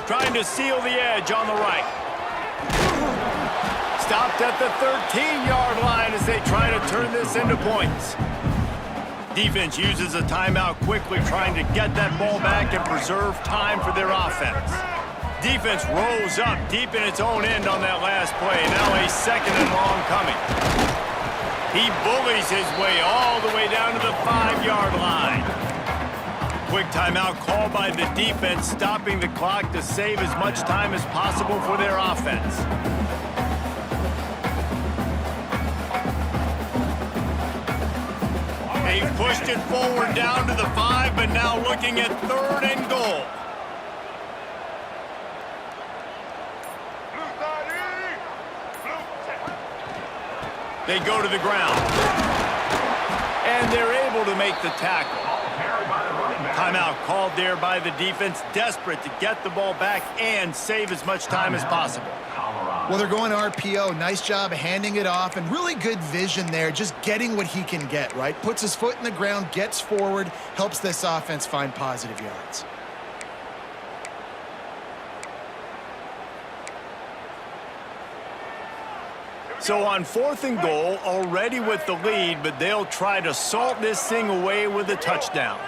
Trying to seal the edge on the right. Stopped at the 13-yard line as they try to turn this into points. Defense uses a timeout quickly, trying to get that ball back and preserve time for their offense. Defense rolls up deep in its own end on that last play. Now a 2nd and long coming. He bullies his way all the way down to the 5-yard line. Quick timeout called by the defense, stopping the clock to save as much time as possible for their offense. pushed it forward down to the 5, but now looking at 3rd and goal. They go to the ground. And they're able to make the tackle. Timeout called there by the defense, desperate to get the ball back and save as much time as possible. Well, they're going RPO. Nice job handing it off, and really good vision there, just getting what he can get, right? Puts his foot in the ground, gets forward, helps this offense find positive yards. So on 4th and goal, already with the lead, but they'll try to salt this thing away with a touchdown.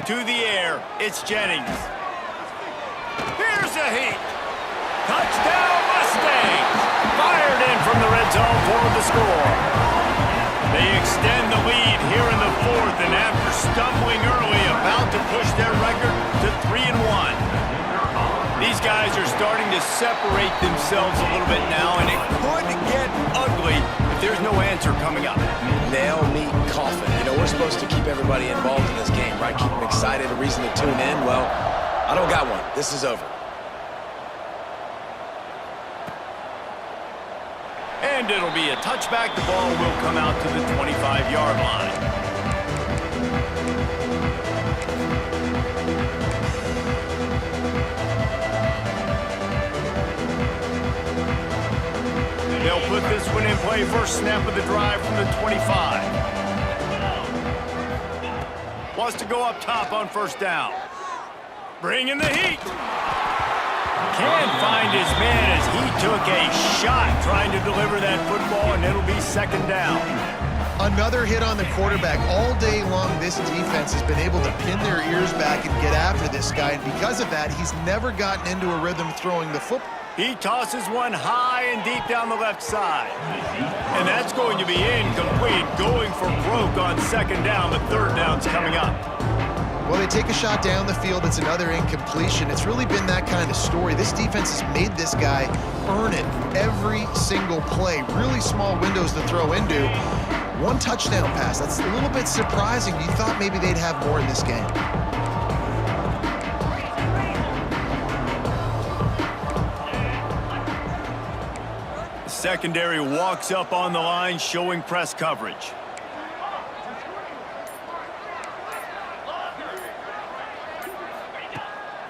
To the air, it's Jennings. Here's a heat. Touchdown Mustangs! Fired in from the red zone for the score. They extend the lead here in the 4th, and after stumbling early, about to push their record to 3-1. These guys are starting to separate themselves a little bit now, and it could get ugly if there's no answer coming up. Nail, meat, coffin. You know, we're supposed to keep everybody involved in this game, right? Keep them excited, a reason to tune in. Well, I don't got one. This is over. And it'll be a touchback. The ball will come out to the 25-yard line. They'll put this one in play. First snap of the drive from the 25. Wants to go up top on 1st down. Bring in the heat. Can't find his man as he took a shot trying to deliver that football, and it'll be 2nd down. Another hit on the quarterback. All day long, this defense has been able to pin their ears back and get after this guy, and because of that, he's never gotten into a rhythm throwing the football. He tosses one high and deep down the left side. And that's going to be incomplete, going for broke on 2nd down, but 3rd down's coming up. Well, they take a shot down the field. It's another incompletion. It's really been that kind of story. This defense has made this guy earn it every single play. Really small windows to throw into. 1 touchdown pass. That's a little bit surprising. You thought maybe they'd have more in this game. Secondary walks up on the line, showing press coverage.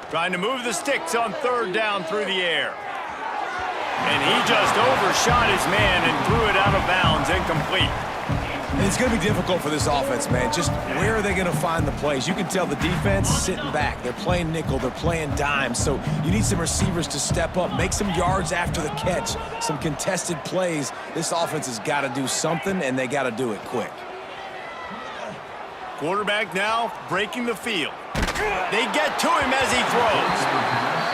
Trying to move the sticks on 3rd down through the air. And he just overshot his man and threw it out of bounds, incomplete. And it's going to be difficult for this offense, man. Just where are they going to find the plays? You can tell the defense sitting back. They're playing nickel. They're playing dime. So you need some receivers to step up, make some yards after the catch, some contested plays. This offense has got to do something, and they got to do it quick. Quarterback now breaking the field. They get to him as he throws.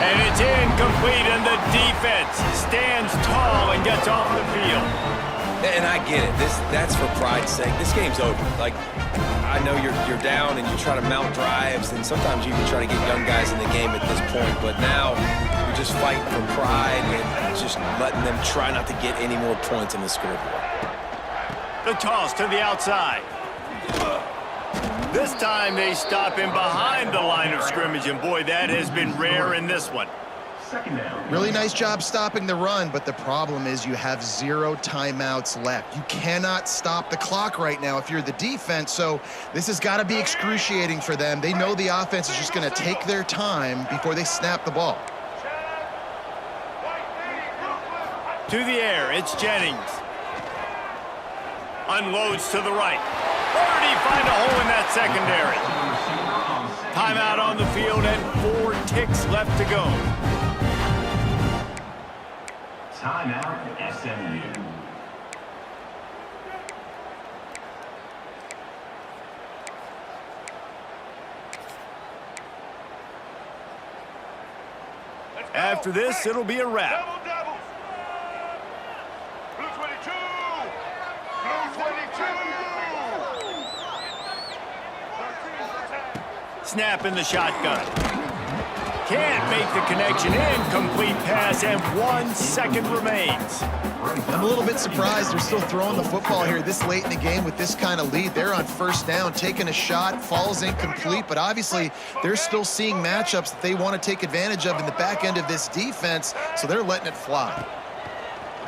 And it's incomplete, and the defense stands tall and gets off the field. And I get it. That's for pride's sake. This game's over. Like, I know you're down and you try to mount drives, and sometimes you even try to get young guys in the game at this point. But now you're just fighting for pride and just letting them try not to get any more points on the scoreboard. The toss to the outside. This time they stop him behind the line of scrimmage, and boy, that has been rare in this one. Really nice job stopping the run, but the problem is you have 0 timeouts left. You cannot stop the clock right now if you're the defense, so this has got to be excruciating for them. They know the offense is just going to take their time before they snap the ball. To the air, it's Jennings. Unloads to the right. Where did he find a hole in that secondary? Timeout on the field and 4 ticks left to go. Timeout, SMU. After this, it'll be a wrap. Blue 22! Blue 22! Snap in the shotgun. Can't make the connection. Incomplete pass, and 1 second remains. I'm a little bit surprised they're still throwing the football here this late in the game with this kind of lead. They're on first down, taking a shot, falls incomplete, but obviously they're still seeing matchups that they want to take advantage of in the back end of this defense, so they're letting it fly.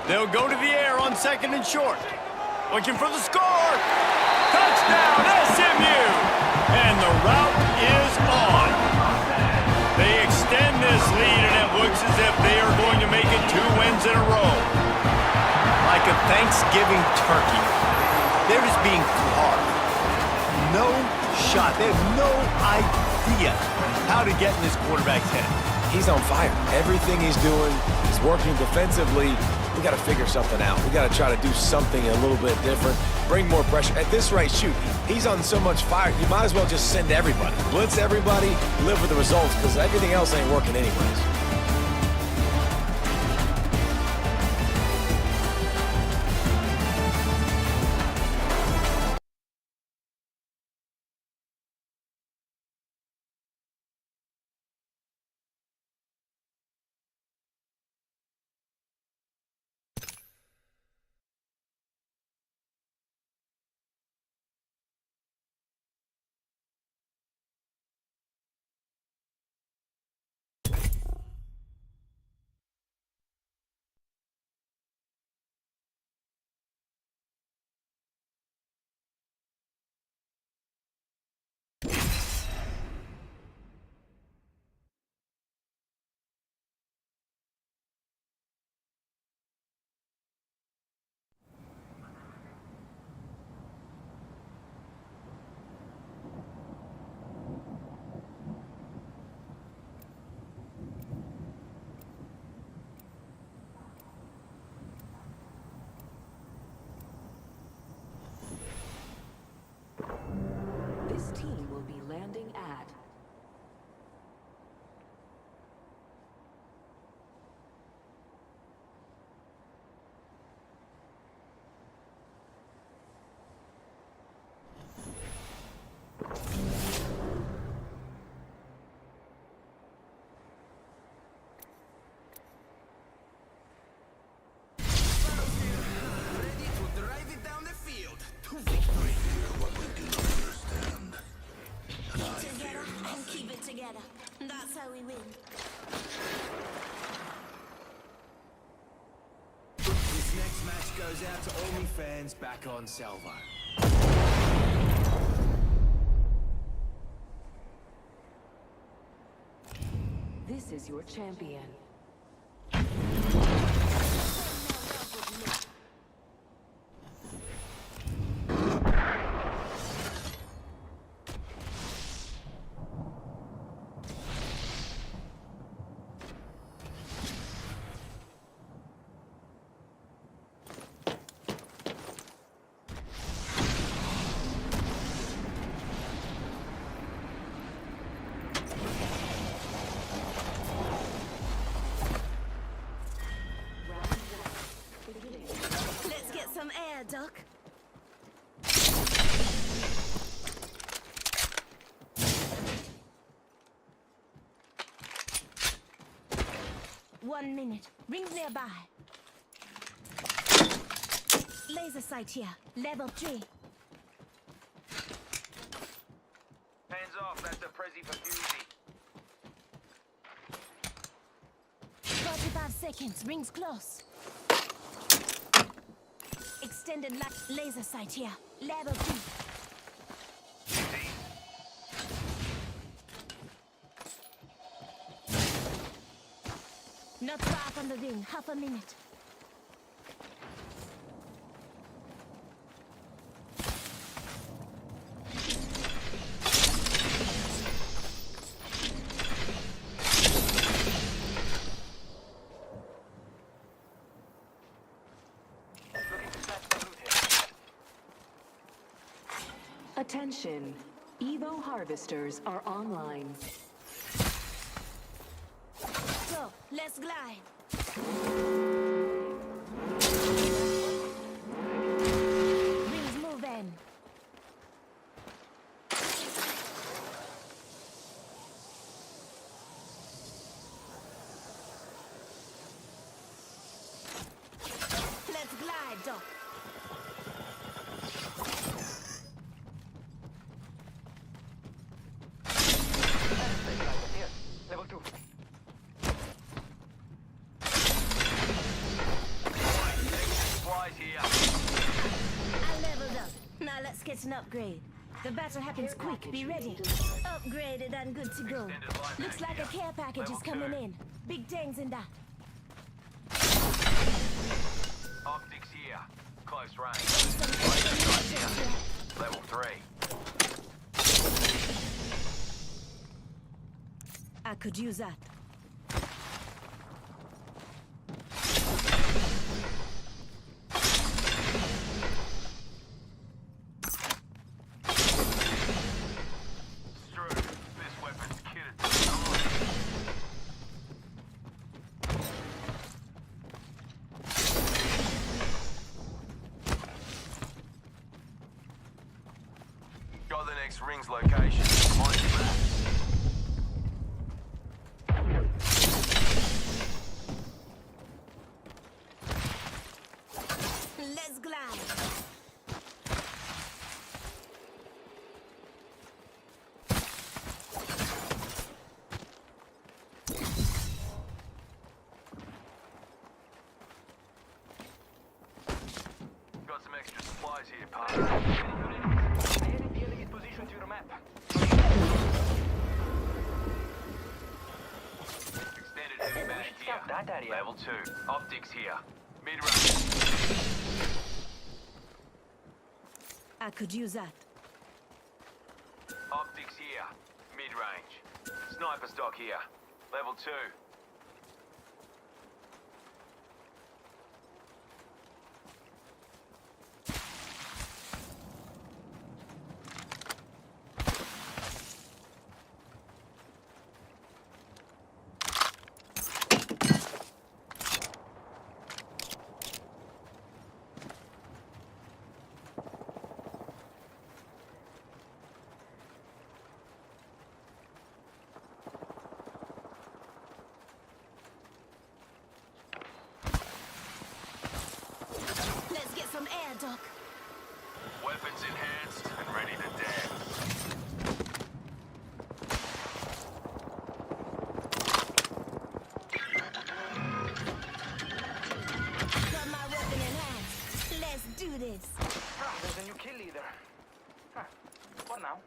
They'll go to the air on 2nd and short. Looking for the score. Touchdown, SMU! And the route is on. They extend this lead, and it looks as if they are going to make it 2 wins in a row. Like a Thanksgiving turkey, they're just being carved. No shot. They have no idea how to get in this quarterback's head. He's on fire. Everything he's doing, he's working defensively. We got to figure something out. We got to try to do something a little bit different, bring more pressure. At this rate, shoot, he's on so much fire, you might as well just send everybody. Blitz everybody, live with the results, because everything else ain't working anyways. This team will be landing at That's how we win. This next match goes out to all me fans back on Salvo. This is your champion. Let's get some air, Doc. One minute. Rings nearby. Laser sight here. Level 3. Hands off, that's a Prezi for Fuzi. 45 seconds. Rings close. Extended laser sight here. Level 3. Not far from the ring. Half a minute. Attention, Evo harvesters are online. So, let's glide. Rings move in. air, Doc. Level 2. Supplies here. I leveled up. Now let's get an upgrade. The battle happens quick. Be ready. Upgraded and good to go. Looks like a care package is coming in. Big things in that. Optics here. Close range. Some extra here. Level 3. I could use that. True. This weapon's kitted to the nines. Got the next ring's location. On your map. Let's glide. Got some extra supplies here, pal. Enemy feeling in position to your map. Extended heavy mag here. Scout that area. Level 2. Optics here. Mid-range. I could use that. Optics here. Mid-range. Sniper stock here. Level 2. Let's get some air, Doc. Weapons enhanced and ready to dance. Got my weapon in hand. Let's do this. Ah, there's a new kill leader. Huh. For now.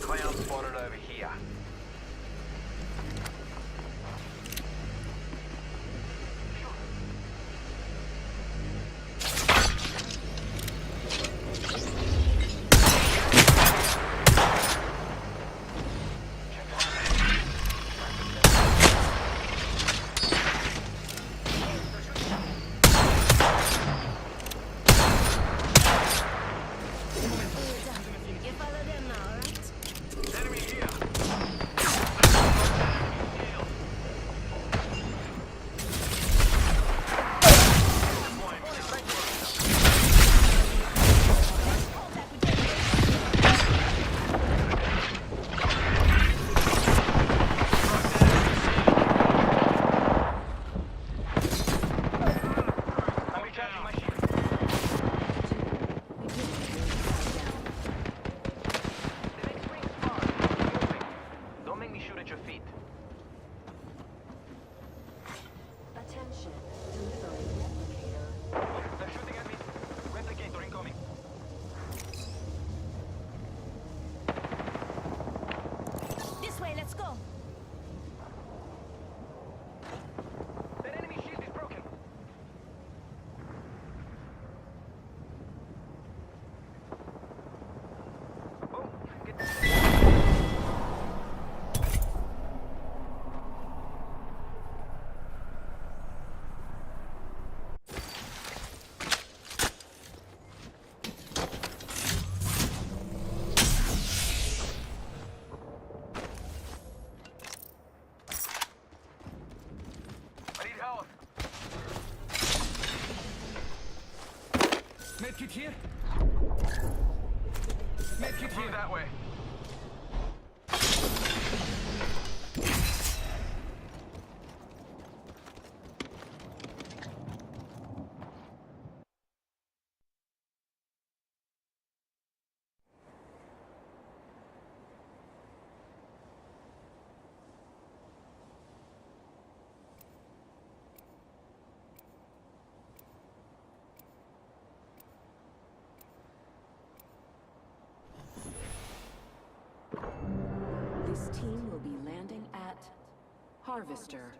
Clown spotted over here. You follow them now, alright? Enemy here. Medkit here. Medkit here. That way. This team will be landing at Harvester.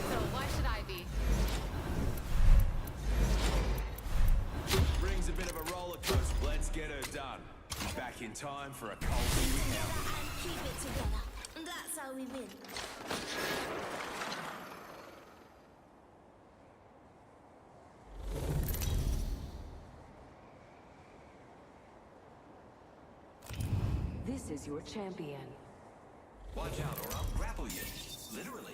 So why should I be? Brings a bit of a roller coaster. Let's get her done. Back in time for a cold recount. And keep it together. That's how we win. This is your champion. Watch out or I'll grapple you. Literally.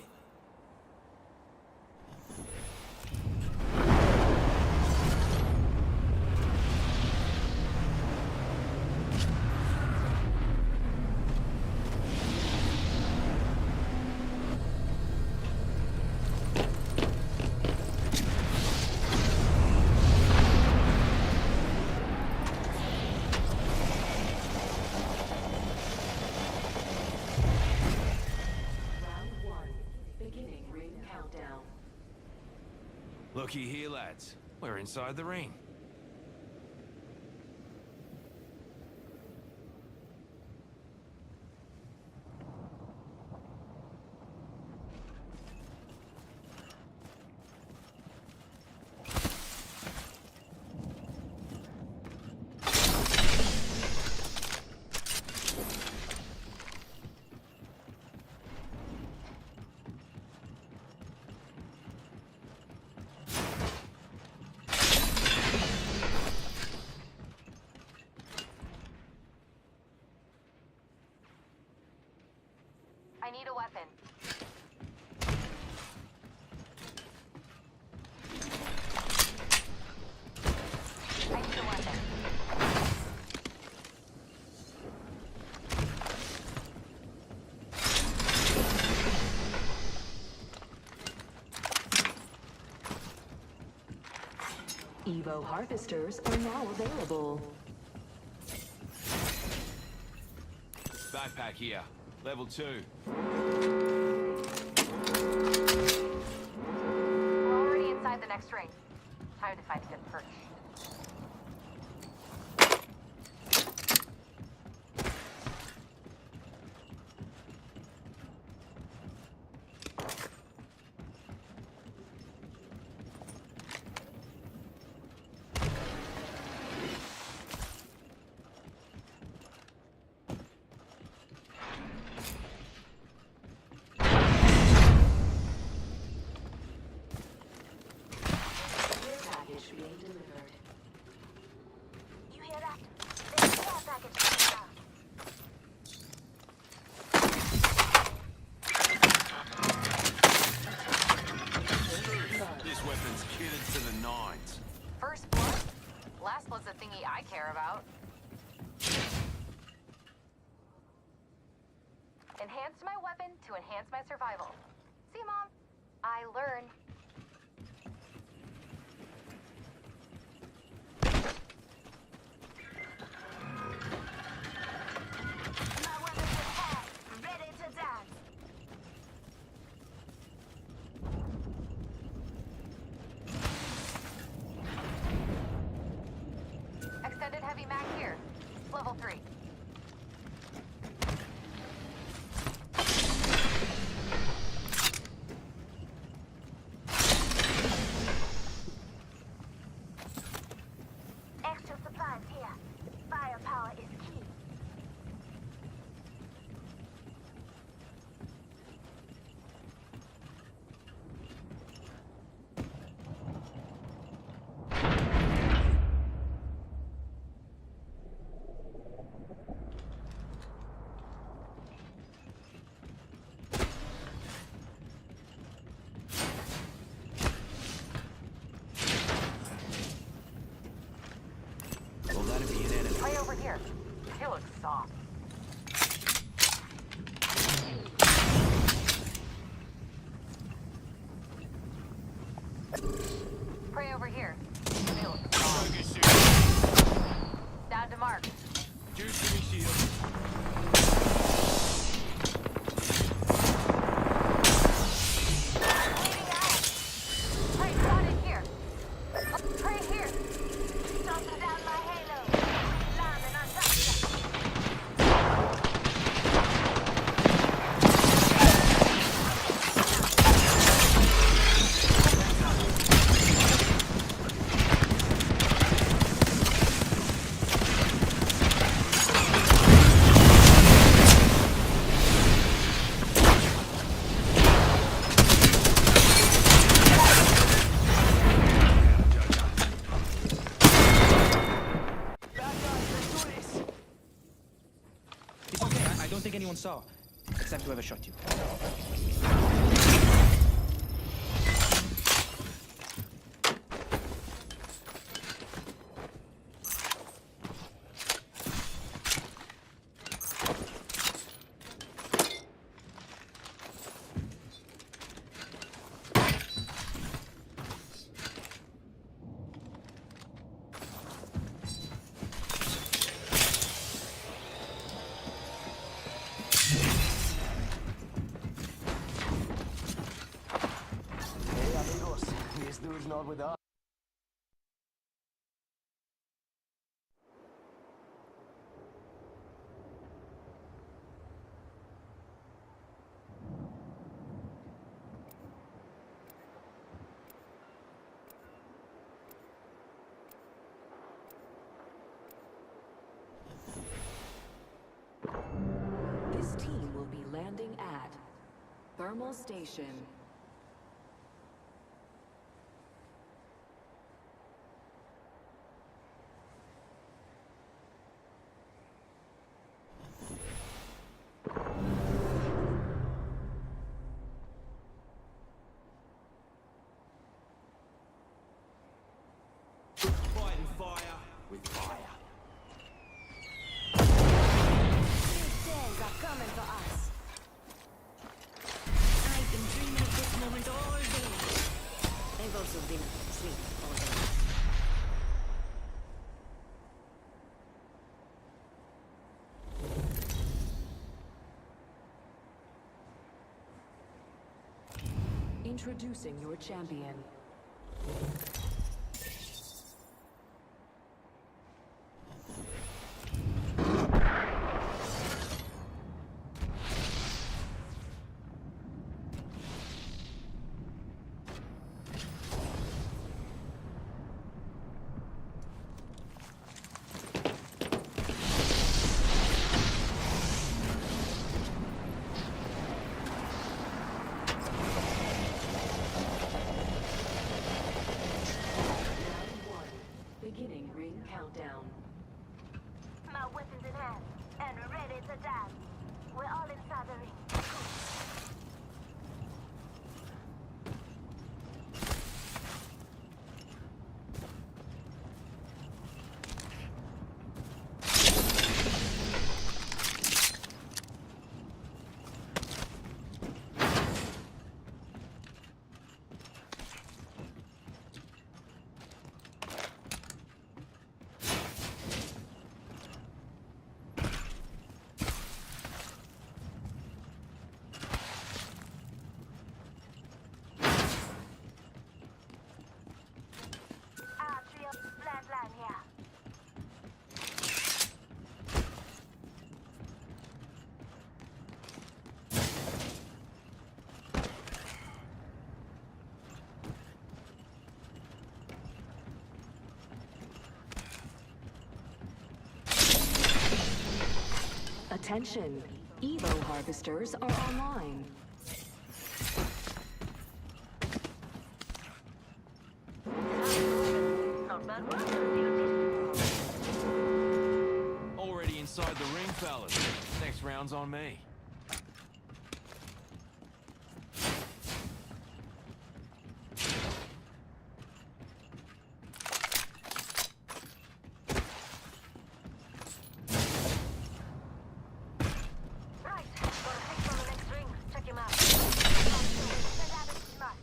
Looky here, lads. We're inside the ring. I need a weapon. I need a weapon. Evo harvesters are now available. Backpack here. Level 2. We're already inside the next ring. Time to find a good perch. You hear that? There's a care package coming out. This weapon's kitted to the nines. First blood? Last blood's the thingy I care about. Enhanced my weapon to enhance my survival. See, Mom? I learn. My weapon's attack. Ready to dance. Extended heavy mag here. Level 3. Pray over here. Down to Mark. Juice me shield. Pray spotted here. Pray here. Something down my halo. Lineman on top of that. It's okay. I don't think anyone saw, except whoever shot you. Hey, amigos. This dude's not with us. This team will be landing at Thermal Station. Fighting fire with fire. Big days are coming for us. I've been dreaming of this moment all day. I've also been asleep all day. Introducing your champion. Beginning ring countdown. My weapons in hand and ready to dance. We're all inside the ring. Flatline here. Attention, Evo harvesters are online. Already inside the ring, fellas. Next round's on me. Right, gonna fix on the next ring. Check him out. Send out a smash.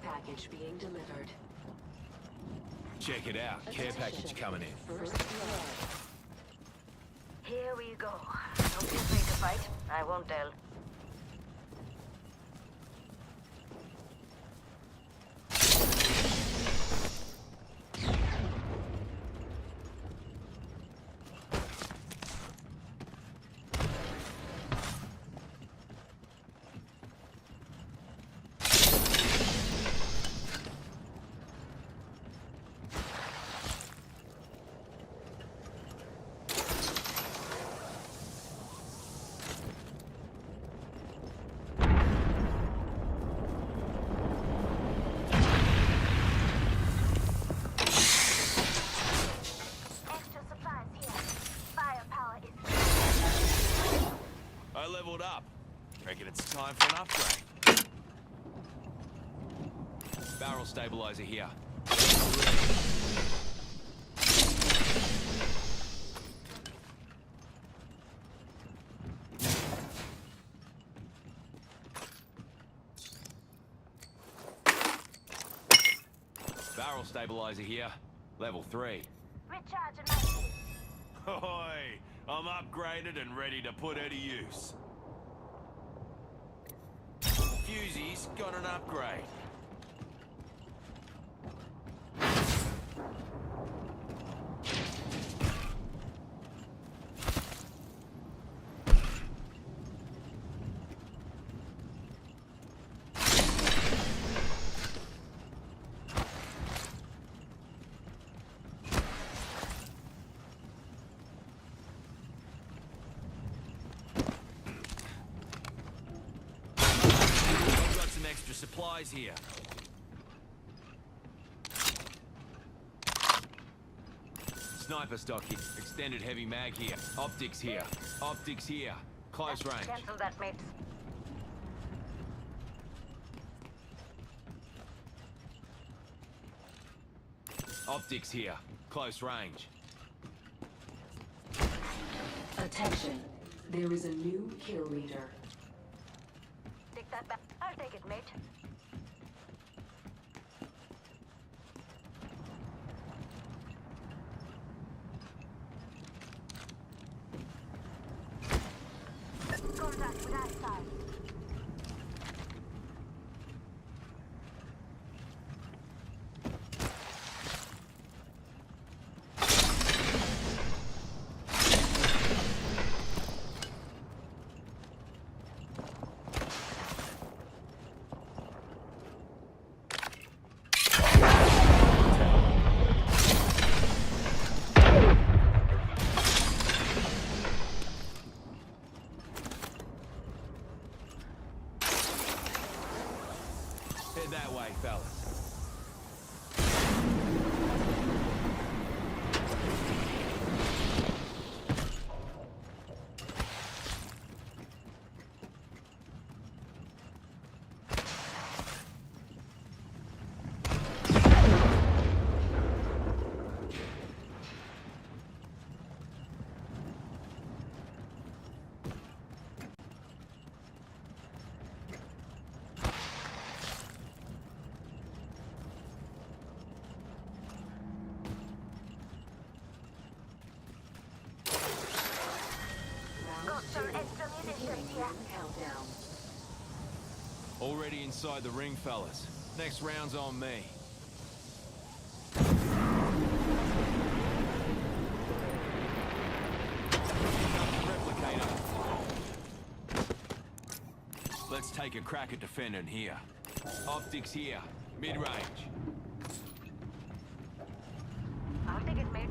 package being delivered. Check it out. Care package coming in. First blood. Here we go. Don't be afraid to fight. I won't tell. I leveled up. Reckon it's time for an upgrade. Barrel stabilizer here. Barrel stabilizer here. Level 3. Recharging my shield. Hoy! I'm upgraded and ready to put her to use. Fusey's got an upgrade. Extra supplies here. Sniper stock here. Extended heavy mag here. Optics here. Optics here. Close range. Cancel that, mate. Optics here. Close range. Attention. There is a new kill leader. Take that back. I'll take it, mate. Contact with that side. Head that way, fellas. Countdown. Already inside the ring, fellas. Next round's on me. Replicator. Let's take a crack at defending here. Optics here. Mid-range. I'll take it, mate.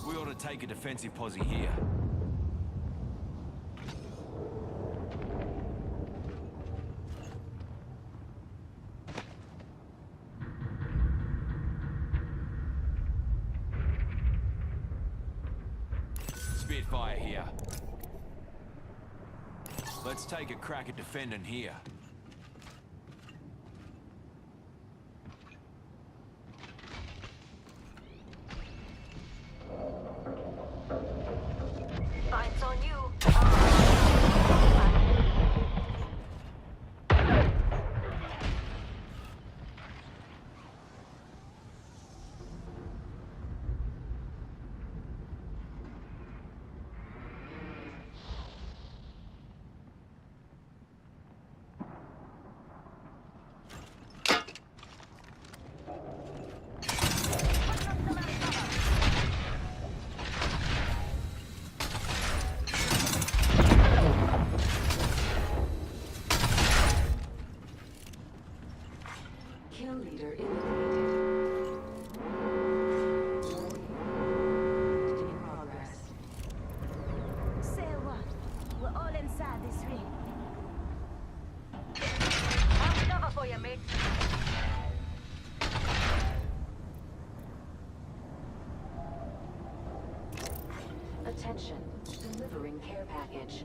We ought to take a defensive posse here. Spitfire here. Let's take a crack at defending here. Fights on you. Kill leader eliminated. In progress. Say what? We're all inside this ring. I'll cover for you, mate. Attention. Delivering care package.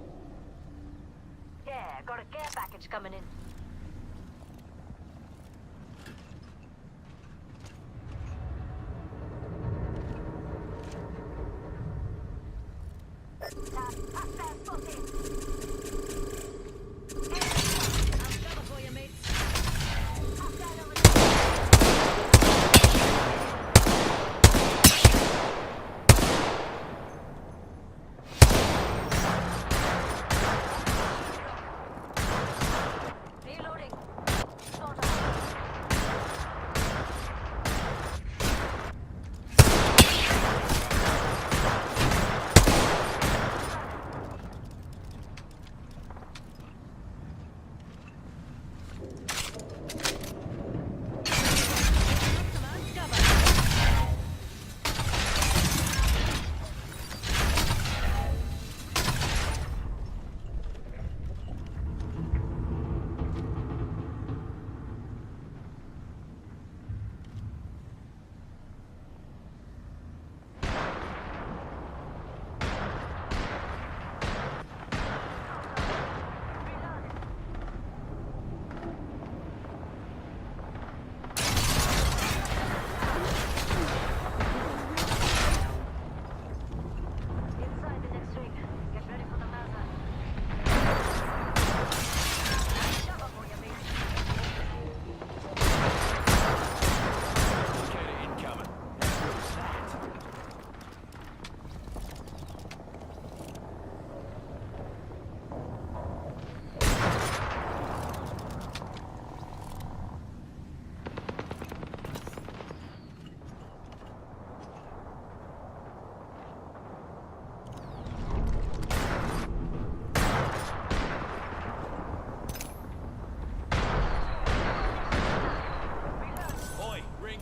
Yeah, got a care package coming in.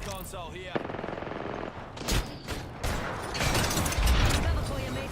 Console here. Cover for you, mate.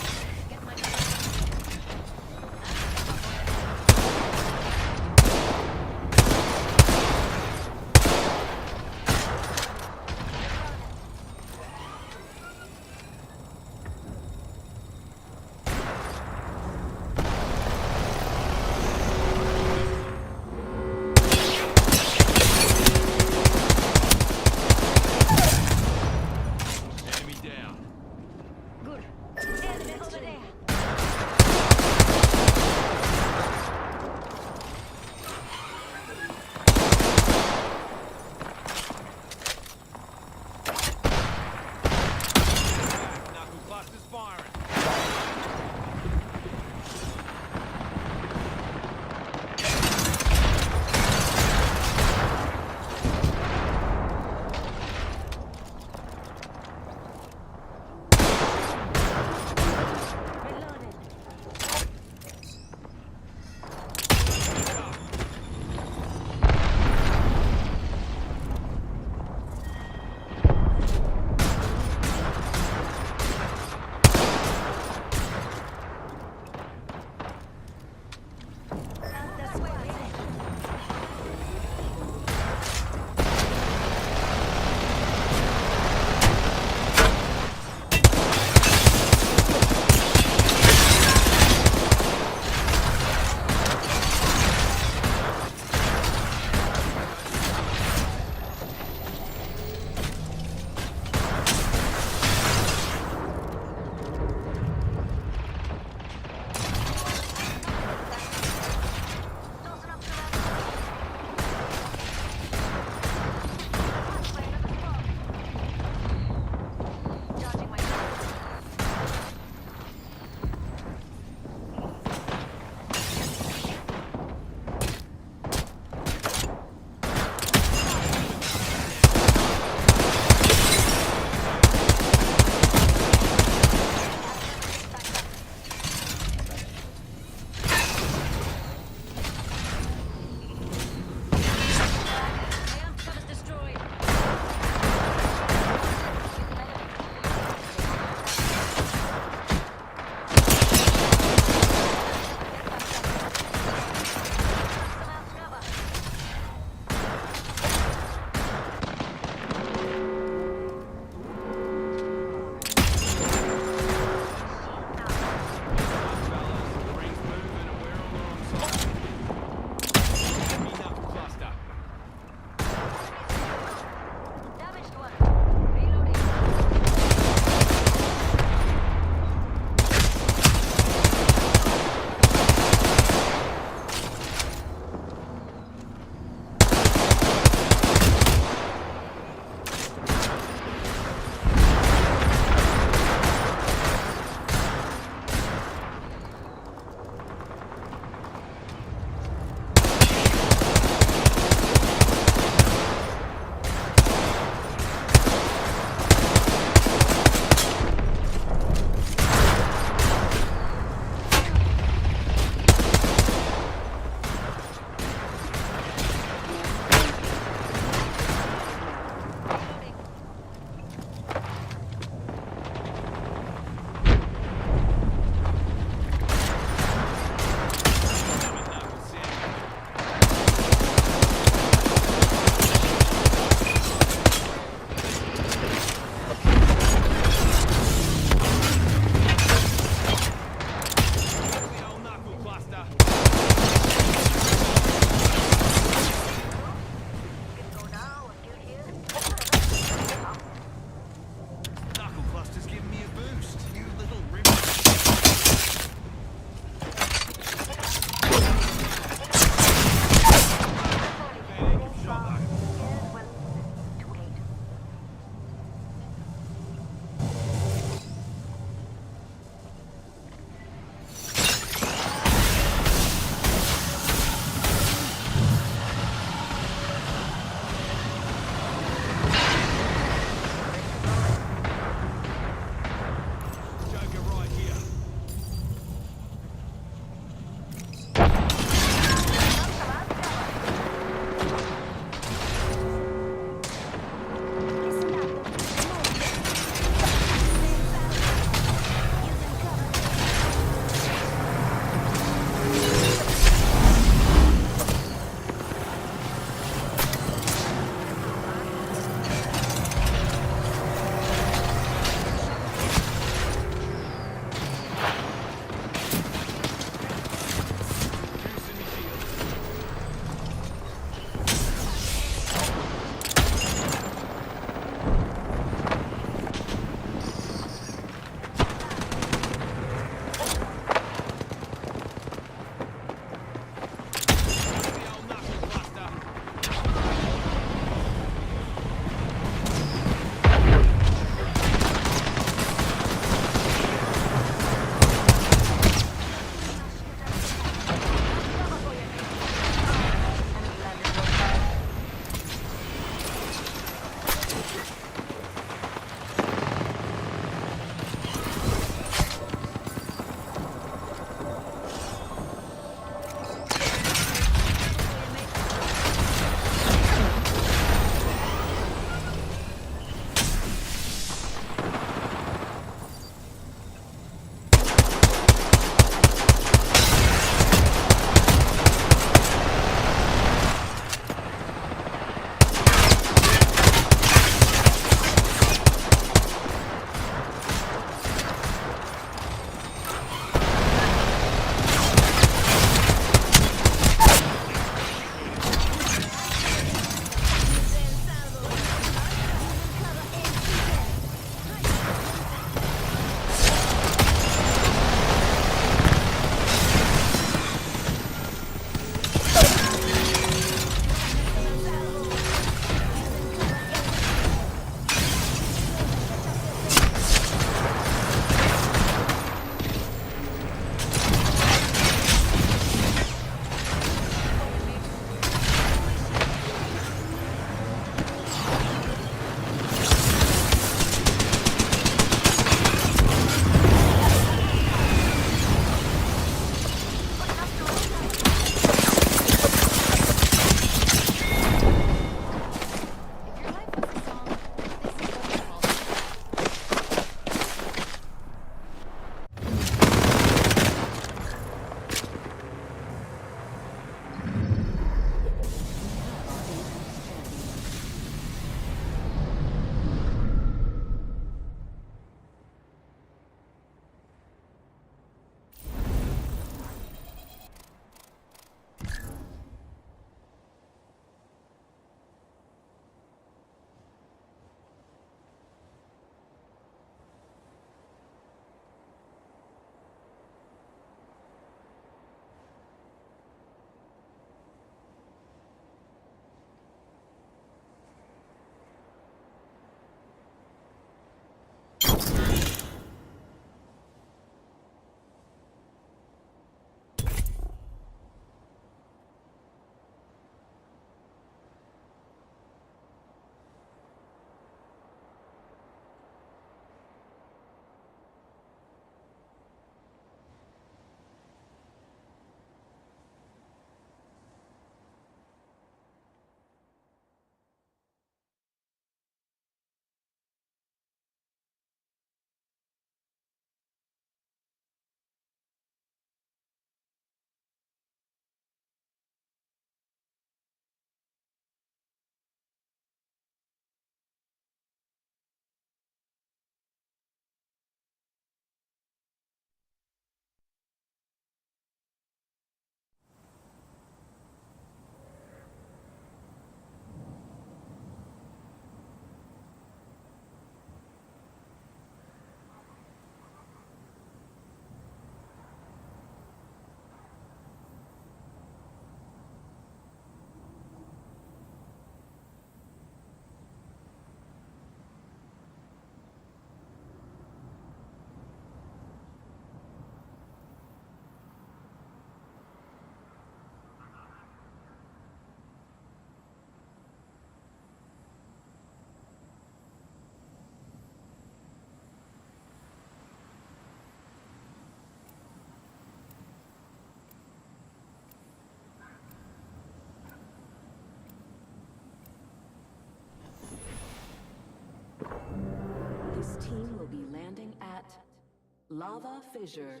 Lava Fissure.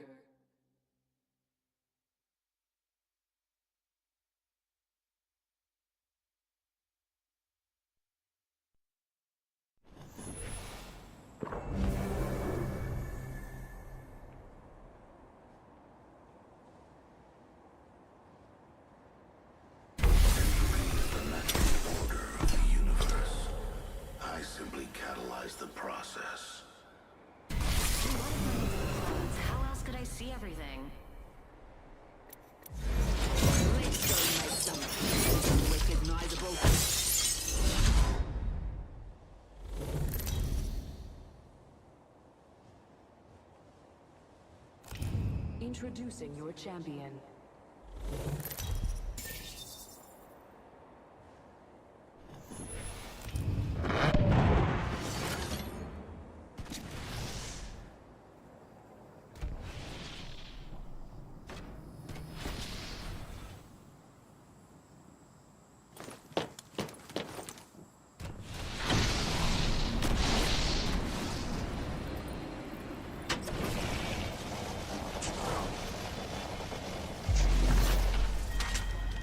I simply catalyze the process. How else could I see everything? Introducing your champion.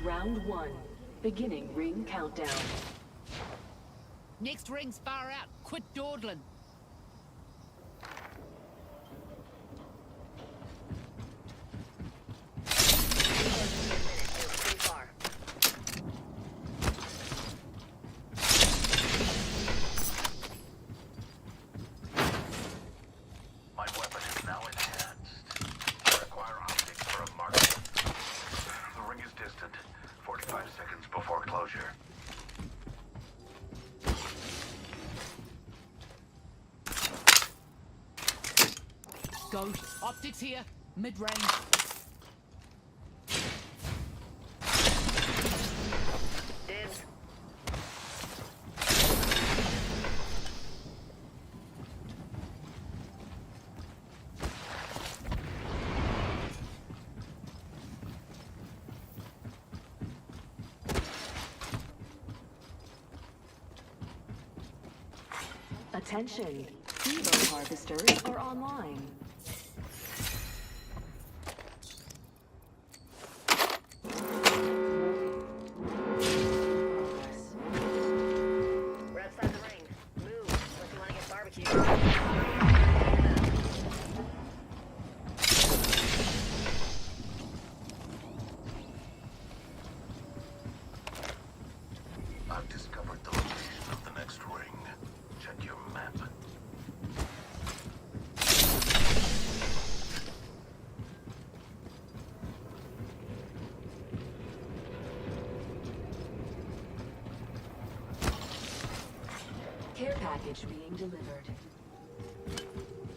Round 1. Beginning ring countdown. Next ring's far out. Quit dawdling. My weapon is now enhanced. I require optics for a mark. The ring is distant. 45 seconds before closure. Ghost. Optics here. Mid-range. Dibs. Attention. Evo harvesters are online. We're outside the ring. Move, unless you want to get barbecued. I've discovered the location of the next ring. Check your map. Care package being delivered.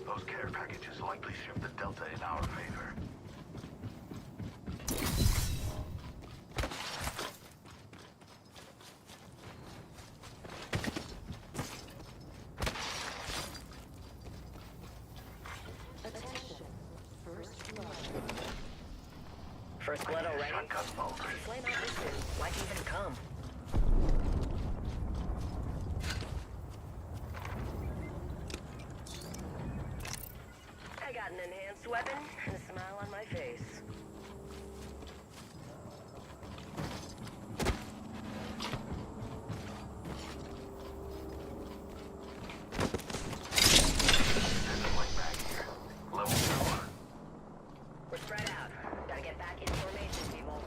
Those care packages likely shift the delta in our favor. Attention. First blood. First blood already? Shotgun bolt. Flame out this soon. Why can't even come? I got an enhanced weapon and a smile on my face. Level 4. We're spread out. Gotta get back in formation, people.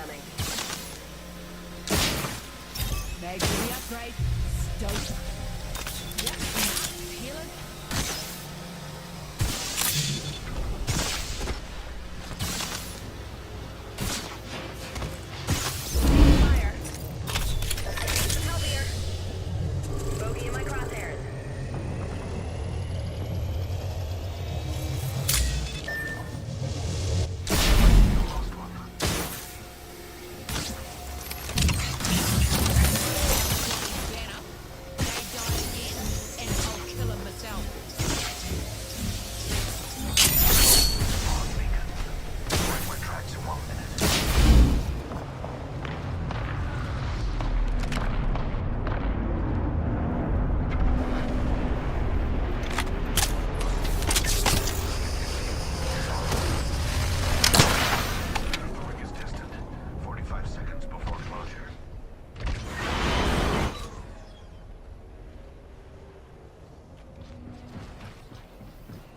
incoming. Bag for the upgrade. Stoke. Yep. Healing. Fire. Help here. Bogey in my crosshairs. Banner. They die again, and I'll kill him myself. We're tracks in 1 minute. The ring is distant. 45 seconds before closure.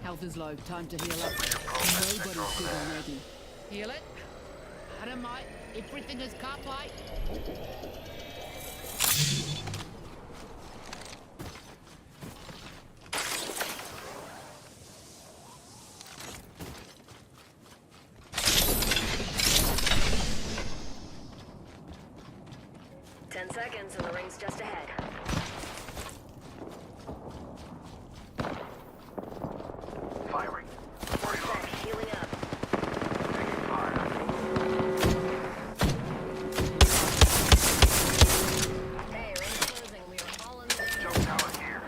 Health is low. Time to heal up. Nobody's good already. Heal it. Dynamite. Everything is carplite. Ten seconds and the ring's just ahead. Firing. One sec, healing up. Taking fire. Hey, ring's closing. We are all in the ring. Jump tower here.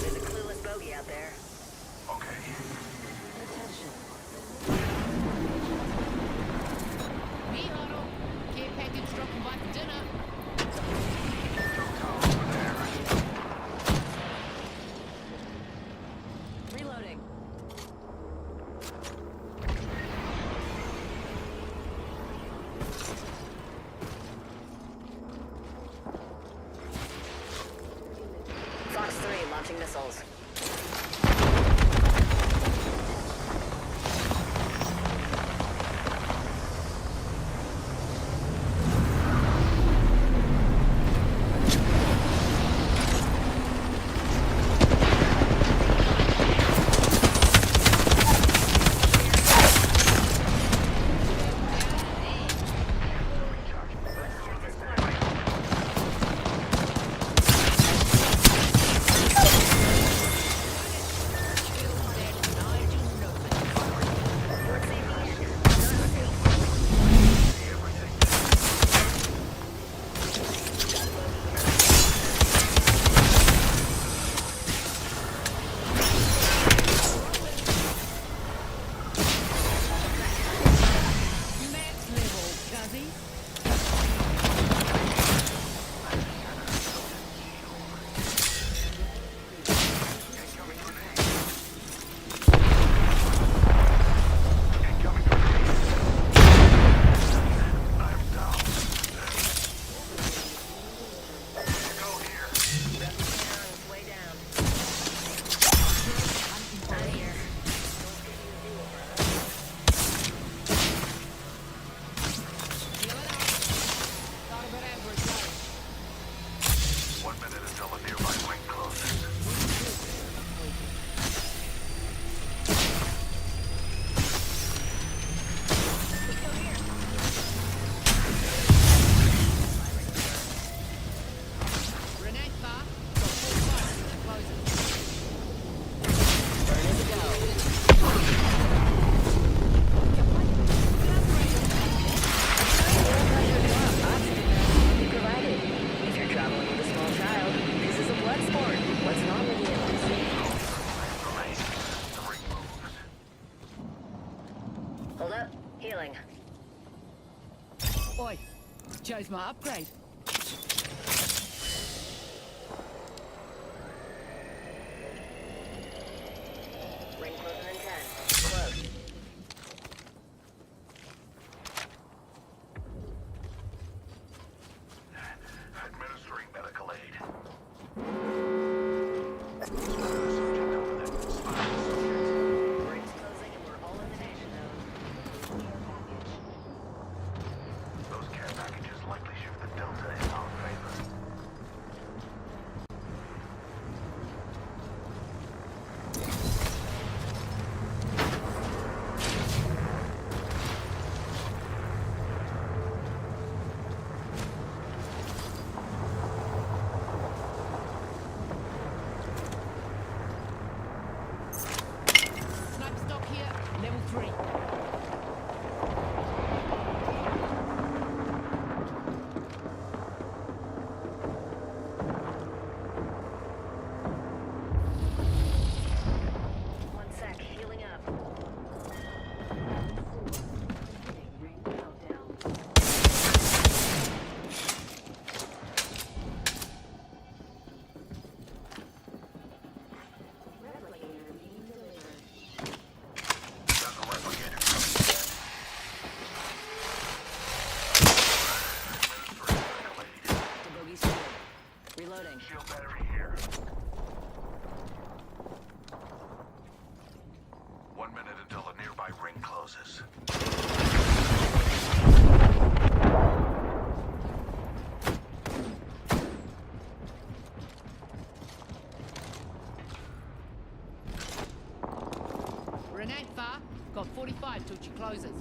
There's a clueless bogey out there. Okay. Me, Otto. Care package dropping by for dinner. Jump tower over there. Reloading. Fox 3 launching missiles. Max level, Guzzy. Incoming grenade. I'm down. Go here. Way down. Out here. Heal it up. Thought about average, right? 1 minute until the nearby ring closes. Grenade bar. Got 4 fire. Closing. Ready to go. Be provided. If you're traveling with a small child, this is a blood sport. What's wrong with you? The ring moves. Hold up. Healing. Oi. Chose my upgrade. Ring closing in 10. Close. Administering medical aid. Going ain't far. Got 45 till she closes.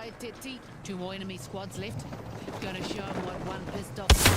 Quiet, Titsy. 2 more enemy squads left. Gonna show 'em what one pissed off.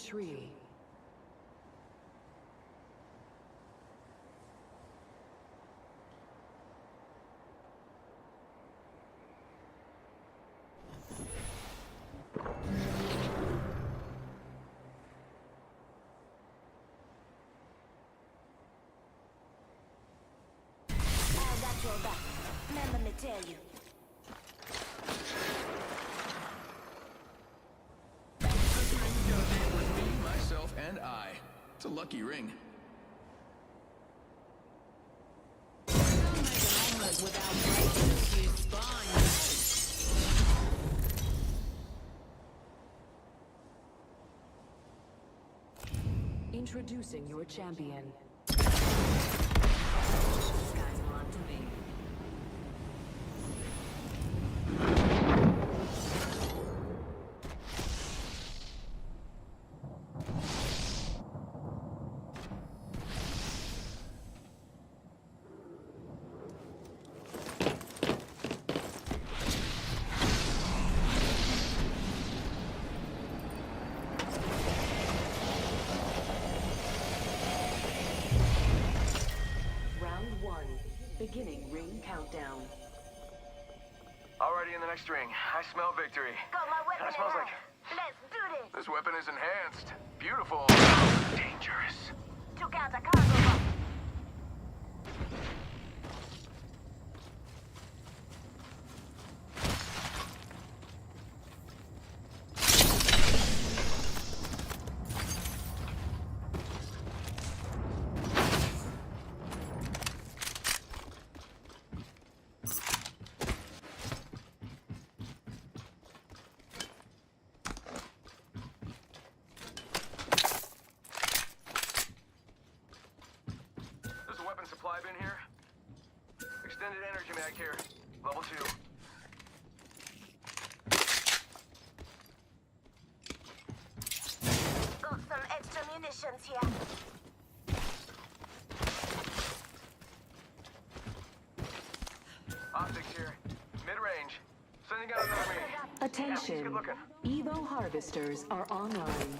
tree. I got your back. Now let me tell you. With me, myself, and I. It's a lucky ring. Without breaking a few spines. Introducing your champion. Skies belong to me. Beginning ring countdown. Already in the next ring. I smell victory. Got my weapon That smells in like... hand. Let's do this. This weapon is enhanced. Beautiful. Dangerous. Took out a cargo box. Supply bin here. Extended energy mag here. Level 2. Got some extra munitions here. Optics here. Mid-range. Sending out another me. Attention. Yeah, good looking. Evo harvesters are online.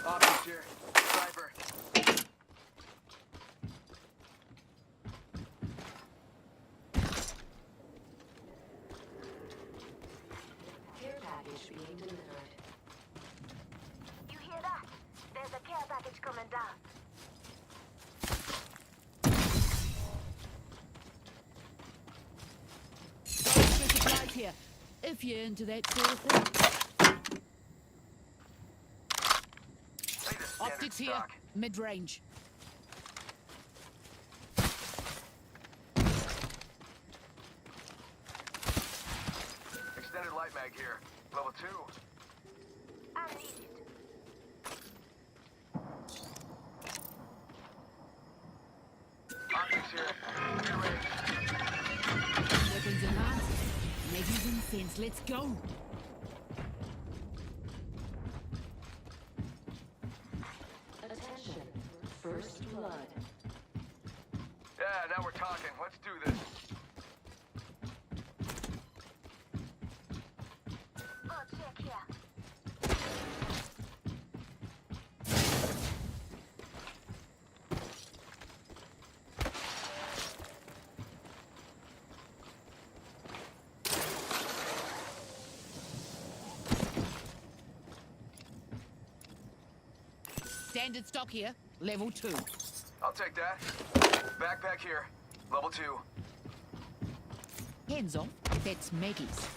Optics here. Sniper. Care package being delivered. You hear that? There's a care package coming down. Extra supplies here, if you're into that sort of thing. Latest standard Optics here, stock. mid-range. Extended light mag here. Level 2. I need it. Optics here. Mid-range. Weapons enhanced. Megas and sense, let's go. Attention. First blood. Yeah, now we're talking. Let's do this. Go check here. Standard stock here, level 2. I'll take that. Backpack here. Level 2. Hands off, that's Maggie's.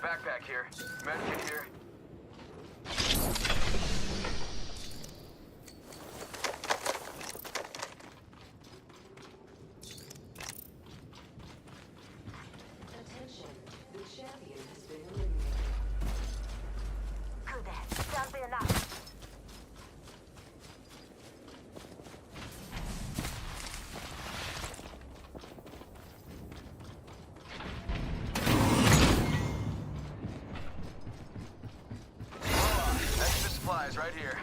Backpack here. Medkit here. Attention, the champion has been eliminated. Good there. Don't be enough. Extra supplies right here.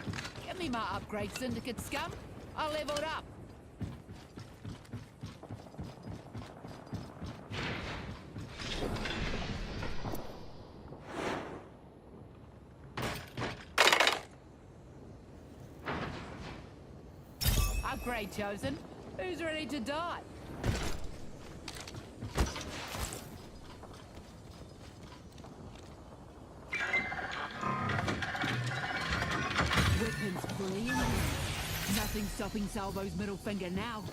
Give me my upgrade, Syndicate scum. I leveled up. Upgrade chosen. Who's ready to die? Weapons fully in hand. Nothing stopping Salvo's middle finger now.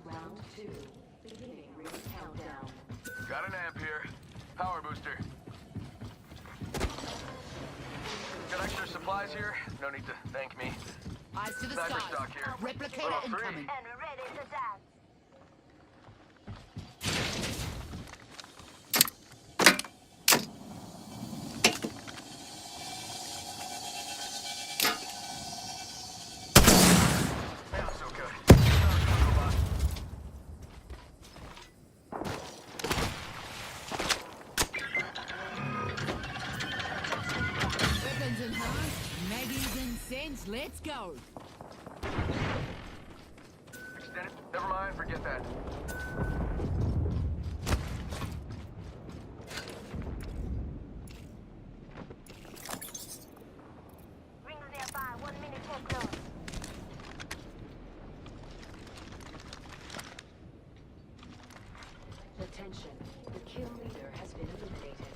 Round 2, beginning ring countdown. Got an amp here. Power booster. Got extra supplies here? No need to thank me. Eyes to the Sniper skies. stock here. Replicator Level 3. incoming. And ready to dance. Man, so good. Weapons enhanced. Maggie's incensed. Let's go. Extended. Never mind, forget that. Rings nearby. 1 minute till close. Attention, the kill leader has been eliminated.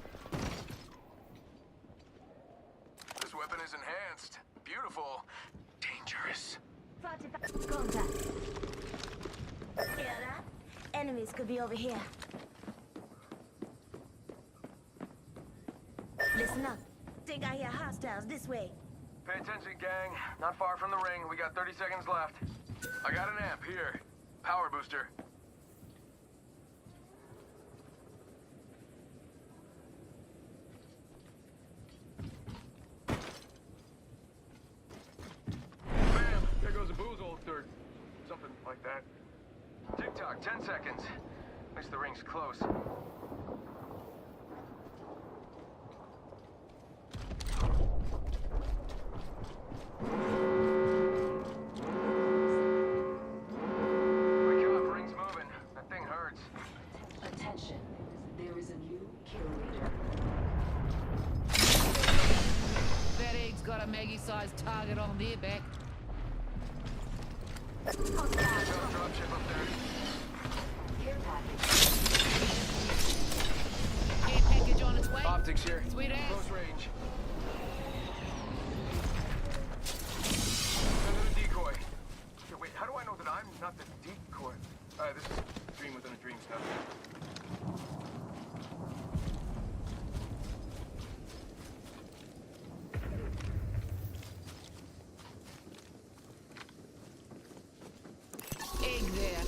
This weapon is enhanced. Beautiful. Dangerous. 45 contact. Hear that? Enemies could be over here. Listen up. Think I hear hostiles this way. Pay attention, gang. Not far from the ring. We got 30 seconds left. I got an amp here. Power booster. Bam! There goes a booze old third. Something like that. Tick-tock, 10 seconds. At least the ring's close. Wake up, ring's moving. That thing hurts. Attention, there is a new kill leader. That egg's got a Maggie-sized target on their back. Dropship up there. Care package. Care package on its way. Optics here. Sweet ass. Close range. Another decoy. Okay, wait, how do I know that I'm not the decoy? This is dream within a dream stuff. Egg there.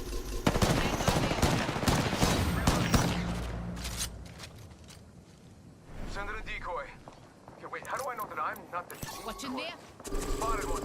Send it a decoy. Okay, wait, how do I know that I'm not the decoy? What's in there? Spotted one.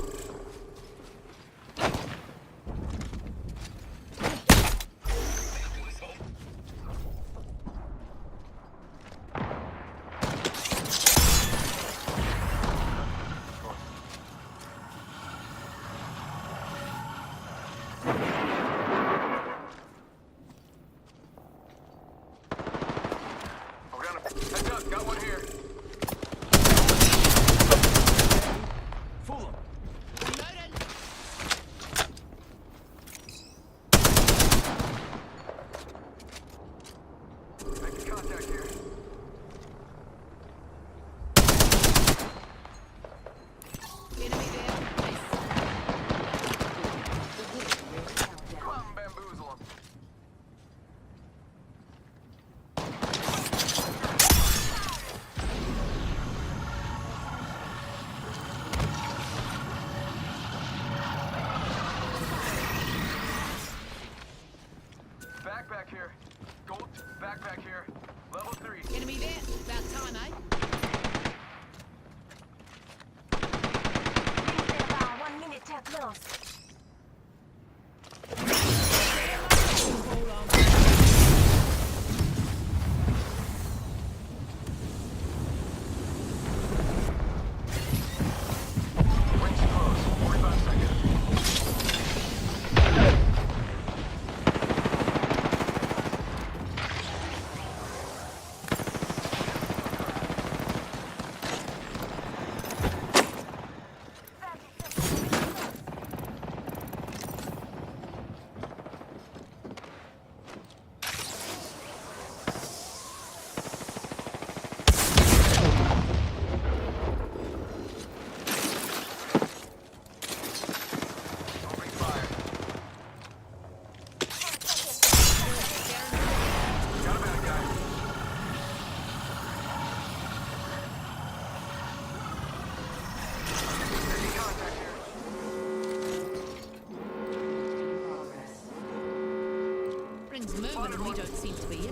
We're gonna heads up, got one here. Fool him. seems to be it.